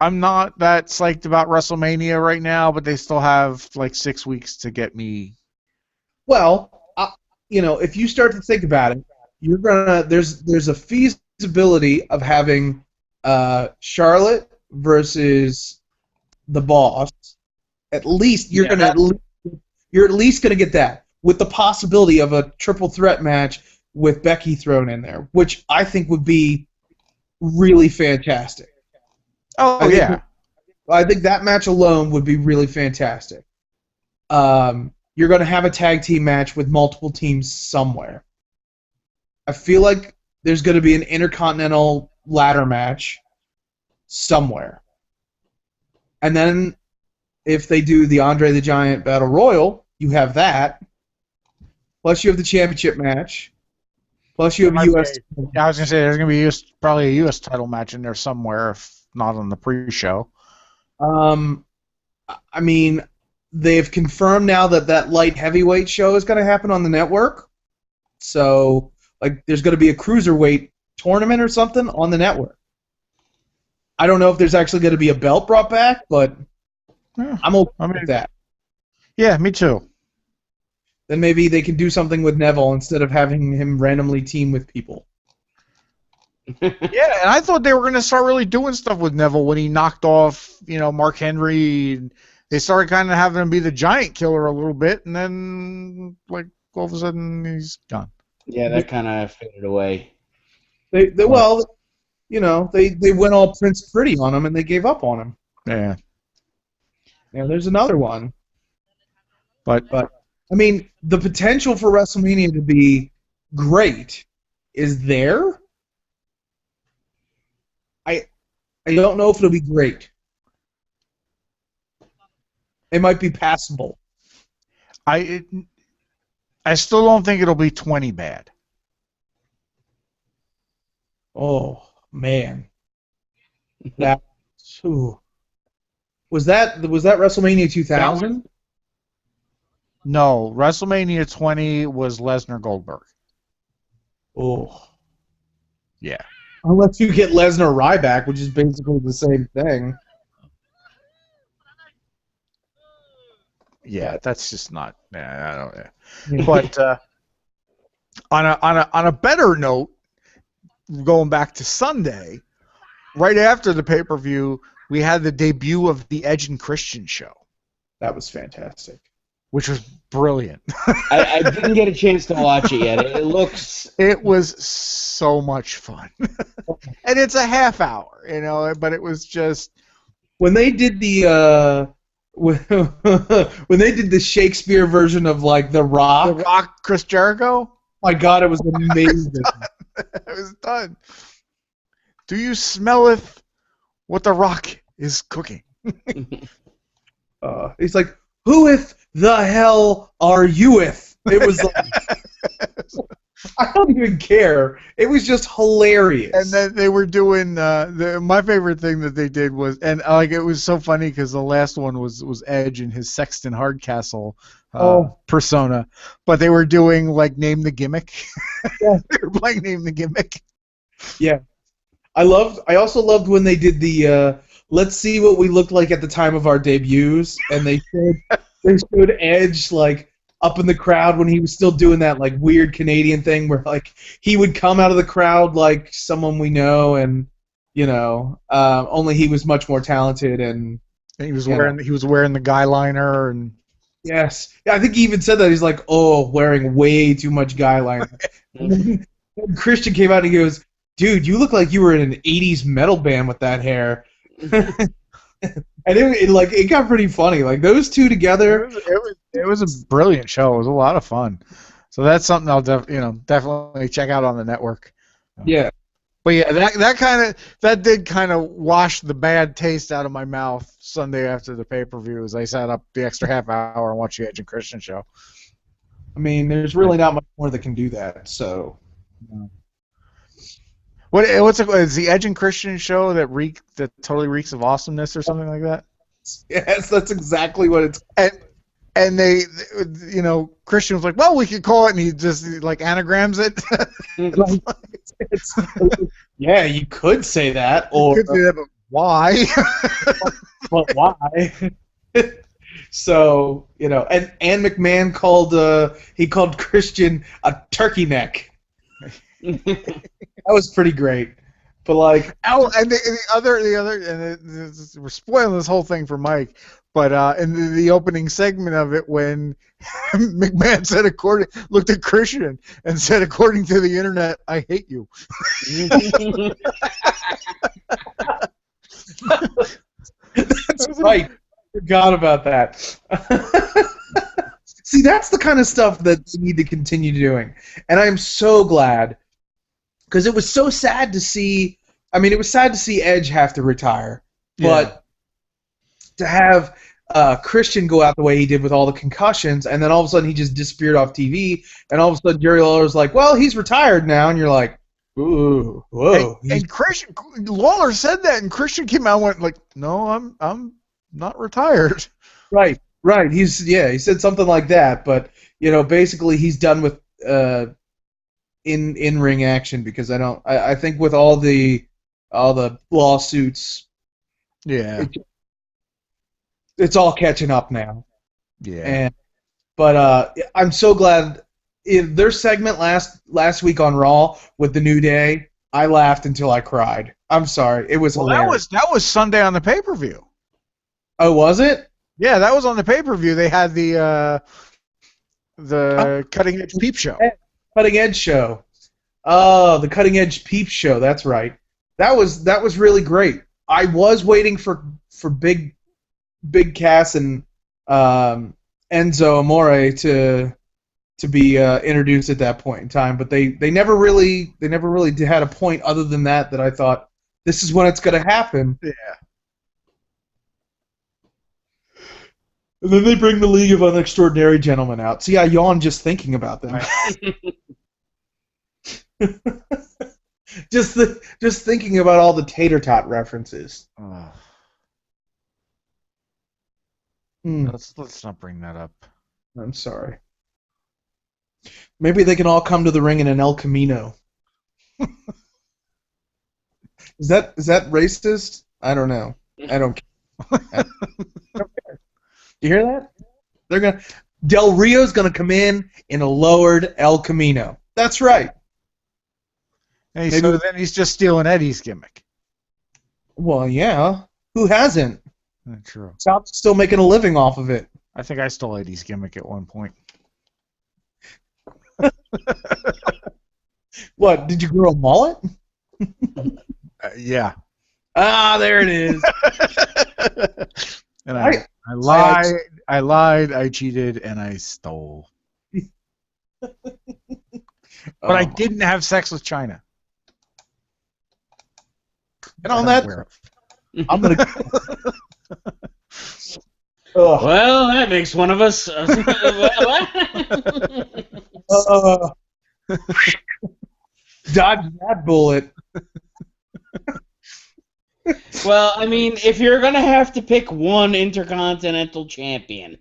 I'm not that psyched about WrestleMania right now, but they still have like 6 weeks to get me. Well, if you start to think about it, you're gonna there's a feasibility of having Charlotte versus the Boss. At least you're at least gonna get that, with the possibility of a triple threat match with Becky thrown in there, which I think would be really fantastic. I think that match alone would be really fantastic. You're going to have a tag team match with multiple teams somewhere. I feel like there's going to be an intercontinental ladder match somewhere. And then if they do the Andre the Giant Battle Royal, you have that. Plus you have the championship match. Plus you have U.S. I was going to say there's going to be probably a U.S. title match in there somewhere, if not on the pre-show. I mean, they've confirmed now that light heavyweight show is going to happen on the network. So, there's going to be a cruiserweight tournament or something on the network. I don't know if there's actually going to be a belt brought back, but I'm okay with that. Yeah, me too. Then maybe they can do something with Neville instead of having him randomly team with people. Yeah, and I thought they were going to start really doing stuff with Neville when he knocked off, Mark Henry. And they started kind of having him be the giant killer a little bit, and then, all of a sudden, he's gone. Yeah, that kind of faded away. They went all Prince Pretty on him, and they gave up on him. Yeah. Yeah, there's another one. But I mean, the potential for WrestleMania to be great is there. I don't know if it'll be great. It might be passable. I still don't think it'll be 20 bad. Oh man, that was that WrestleMania 2000? No, WrestleMania 20 was Lesnar Goldberg. Oh, yeah. Unless you get Lesnar Ryback, which is basically the same thing. Yeah, that's just not. I don't. But on a better note, going back to Sunday, right after the pay-per-view, we had the debut of the Edge and Christian show. That was fantastic. Which was brilliant. I didn't get a chance to watch it yet. It was so much fun. And it's a half hour, but it was just... When they did the... when they did the Shakespeare version of, The Rock... The Rock, Chris Jericho? My God, it was amazing. It was done. Do you smelleth what the Rock is cooking? He's like, whoeth the hell are you with? It was like, I don't even care. It was just hilarious. And then they were doing my favorite thing that they did was, and it was so funny because the last one was Edge and his Sexton Hardcastle persona, but they were doing Name the Gimmick. Yeah. They were playing Name the Gimmick. Yeah, I also loved when they did the let's see what we looked like at the time of our debuts, and they showed Edge up in the crowd when he was still doing that weird Canadian thing where he would come out of the crowd like someone we know, and only he was much more talented, and he was wearing the guy liner, and yes, yeah, I think he even said that he's wearing way too much guy liner. And Christian came out and he goes, "Dude, you look like you were in an '80s metal band with that hair." And it got pretty funny. Those two together, it was a brilliant show. It was a lot of fun. So that's something I'll definitely check out on the network. Yeah. But yeah, that did kind of wash the bad taste out of my mouth Sunday after the pay-per-view as I sat up the extra half hour and watched the Edge and Christian show. I mean, there's really not much more that can do that. So. Is the Edge and Christian show that totally reeks of awesomeness or something like that? Yes, that's exactly what it's. and they, you know, Christian was like, well, we could call it, and he just like anagrams it. Like, yeah, you could say that, or Could say that, but why? but why? So, you know, and Ann McMahon called Christian a turkey neck. That was pretty great. But like, Oh, and the other, and we're spoiling this whole thing for Mike. But in the opening segment of it, when McMahon said, looked at Christian and said, "According to the internet, I hate you." That's right. Forgot about that. See, that's the kind of stuff that they need to continue doing, and I'm so glad because it was so sad to see. I mean, it was sad to see Edge have to retire, but to have Christian go out the way he did with all the concussions, and then all of a sudden he just disappeared off TV, and all of a sudden Jerry Lawler's like, "Well, he's retired now," and you're like, "Ooh, whoa!" And Christian Lawler said that, and Christian came out and went like, "No, I'm not retired." Right. He said something like that, but you know, basically he's done with in ring action because I think with all the lawsuits, it's all catching up now. Yeah. But I'm so glad in their segment last week on Raw with the New Day. I laughed until I cried. I'm sorry, it was hilarious. That was Sunday on the pay-per-view. Oh, was it? Yeah, that was on the pay-per-view. They had the Cutting Edge Peep Show. Cutting Edge show. Oh, the Cutting Edge Peep Show. That's right. That was really great. I was waiting for Big Cass and Enzo Amore to be introduced at that point in time, but they never really had a point other than that I thought this is when it's going to happen. Yeah. And then they bring the League of Unextraordinary Gentlemen out. See, I yawn just thinking about them. just thinking about all the tater tot references. Let's not bring that up. I'm sorry. Maybe they can all come to the ring in an El Camino. Is that racist? I don't know. I don't care. You hear that? Del Rio's gonna come in a lowered El Camino. That's right. Hey, so then he's just stealing Eddie's gimmick. Well, yeah. Who hasn't? True. South's still making a living off of it. I think I stole Eddie's gimmick at one point. What? Did you grow a mullet? Yeah. Ah, there it is. And I lied, I cheated, and I stole. But I didn't have sex with China. And on that, I'm gonna. Well, that makes one of us. Dodge that bullet. Well, I mean, if you're gonna have to pick one Intercontinental Champion.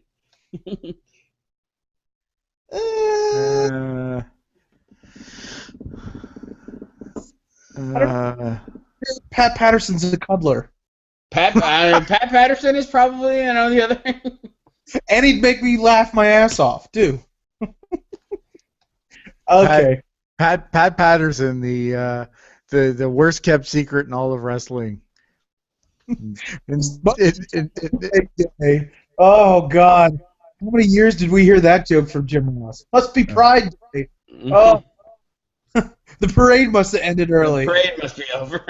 Pat Patterson's a cuddler. Pat Patterson is probably the other. And he'd make me laugh my ass off too. Okay. Pat Patterson, the worst kept secret in all of wrestling. Oh God, how many years did we hear that joke from Jim Ross? Must be Pride Day. Oh, the parade must have ended early. The parade must be over.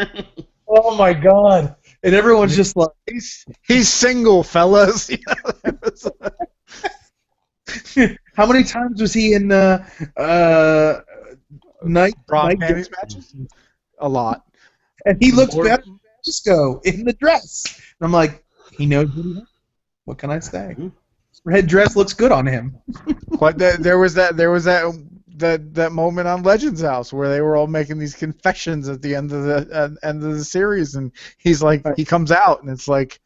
Oh my God, and everyone's just like, he's single, fellas. How many times was he in night panties matches? A lot. And he looks better than Disco in the dress. And I'm like, he knows what he wants. What can I say? Red dress looks good on him. But there was that moment on Legends House where they were all making these confessions at the end of the series, and he's like, he comes out and it's like,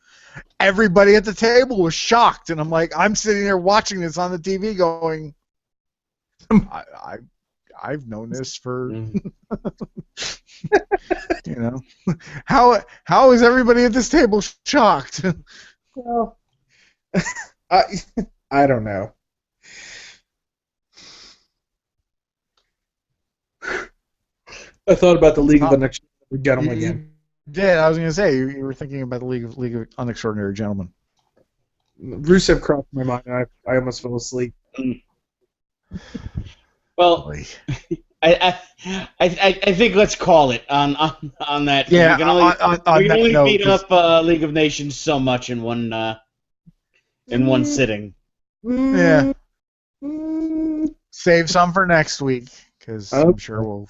everybody at the table was shocked, and I'm sitting there watching this on the TV, going, I've known this for, how is everybody at this table shocked? Well, I don't know. I thought about the League of Unextraordinary Gentlemen again. Yeah, I was going to say, you were thinking about the League of Unextraordinary Gentlemen. Rusev crossed my mind, and I almost fell asleep. Well, I think let's call it on that. Yeah, we can only note, beat up League of Nations so much in one sitting. Yeah. Save some for next week, because I'm sure we'll.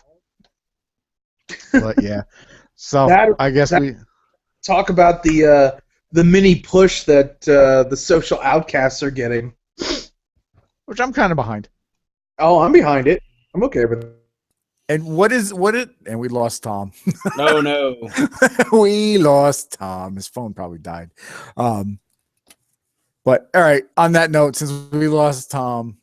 But yeah, so I guess we talk about the mini push that the social outcasts are getting, which I'm kind of behind. Oh, I'm behind it. I'm okay with it. And and we lost Tom. No. We lost Tom. His phone probably died. But all right, on that note, since we lost Tom,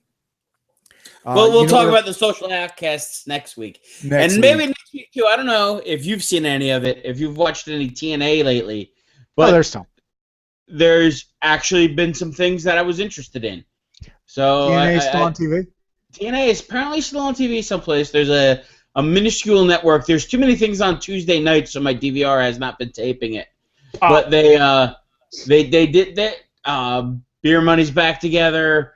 well, we'll talk about the social outcasts next week. Maybe next week too. I don't know if you've seen any of it, if you've watched any TNA lately. But there's Tom. There's actually been some things that I was interested in. So TNA still on TV? TNA is apparently still on TV someplace. There's a minuscule network. There's too many things on Tuesday nights, so my DVR has not been taping it. But they did that. Beer Money's back together.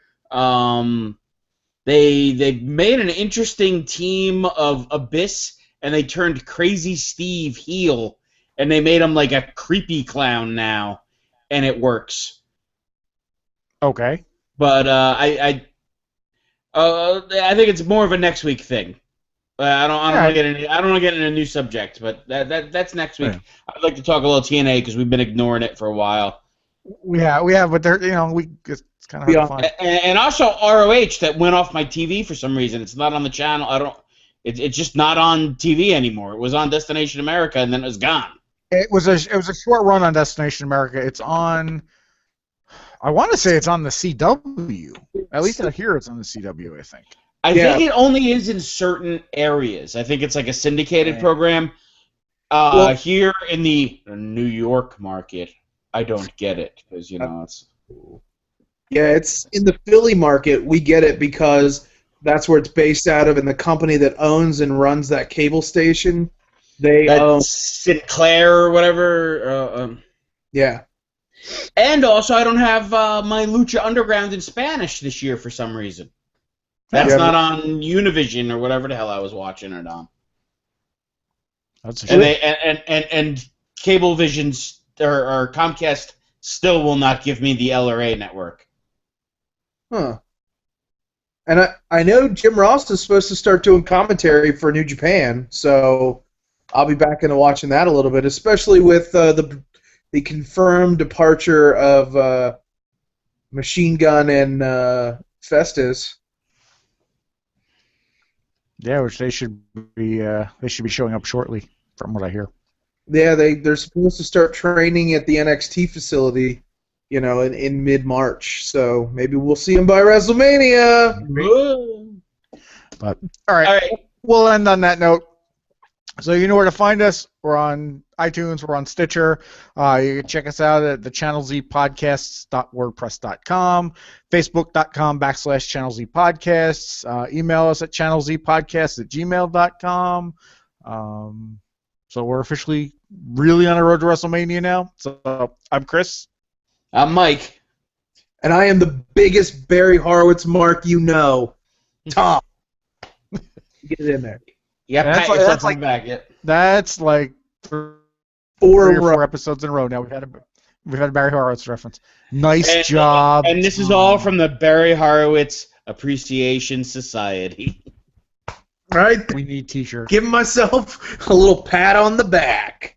They made an interesting team of Abyss, and they turned Crazy Steve heel, and they made him like a creepy clown now, and it works. Okay. But I think it's more of a next week thing. I don't want to get into a new subject, but that's next week. Yeah. I'd like to talk a little TNA because we've been ignoring it for a while. We have, but there, it's kind of hard to find. And also ROH that went off my TV for some reason. It's not on the channel. It's just not on TV anymore. It was on Destination America, and then it was gone. It was a short run on Destination America. It's on. I want to say it's on the CW. At least I hear it's on the CW. I think. I think it only is in certain areas. I think it's like a syndicated program. Here in the New York market, I don't get it because it's. Yeah, it's in the Philly market. We get it because that's where it's based out of, and the company that owns and runs that cable station, they own Sinclair or whatever. Yeah. And also, I don't have my Lucha Underground in Spanish this year for some reason. That's not on Univision or whatever the hell I was watching it on. That's and Cablevision or Comcast still will not give me the LRA network. Huh. And I know Jim Ross is supposed to start doing commentary for New Japan, so I'll be back into watching that a little bit, especially with the confirmed departure of Machine Gun and Festus. Yeah, which they should be showing up shortly, from what I hear. Yeah, they're supposed to start training at the NXT facility, in mid-March. So maybe we'll see them by WrestleMania. But all right, we'll end on that note. So you know where to find us. We're on iTunes. We're on Stitcher. You can check us out at the channelzpodcasts.wordpress.com, facebook.com/channelzpodcasts. Email us at channelzpodcasts@gmail.com. So we're officially really on the road to WrestleMania now. So I'm Chris. I'm Mike. And I am the biggest Barry Horowitz mark you know. Tom. Get it in there. Yeah, that's like back yet. That's like three or four episodes in a row now. We've had a Barry Horowitz reference. Nice job. And this is all from the Barry Horowitz Appreciation Society. Right? We need T-shirts. Give myself a little pat on the back.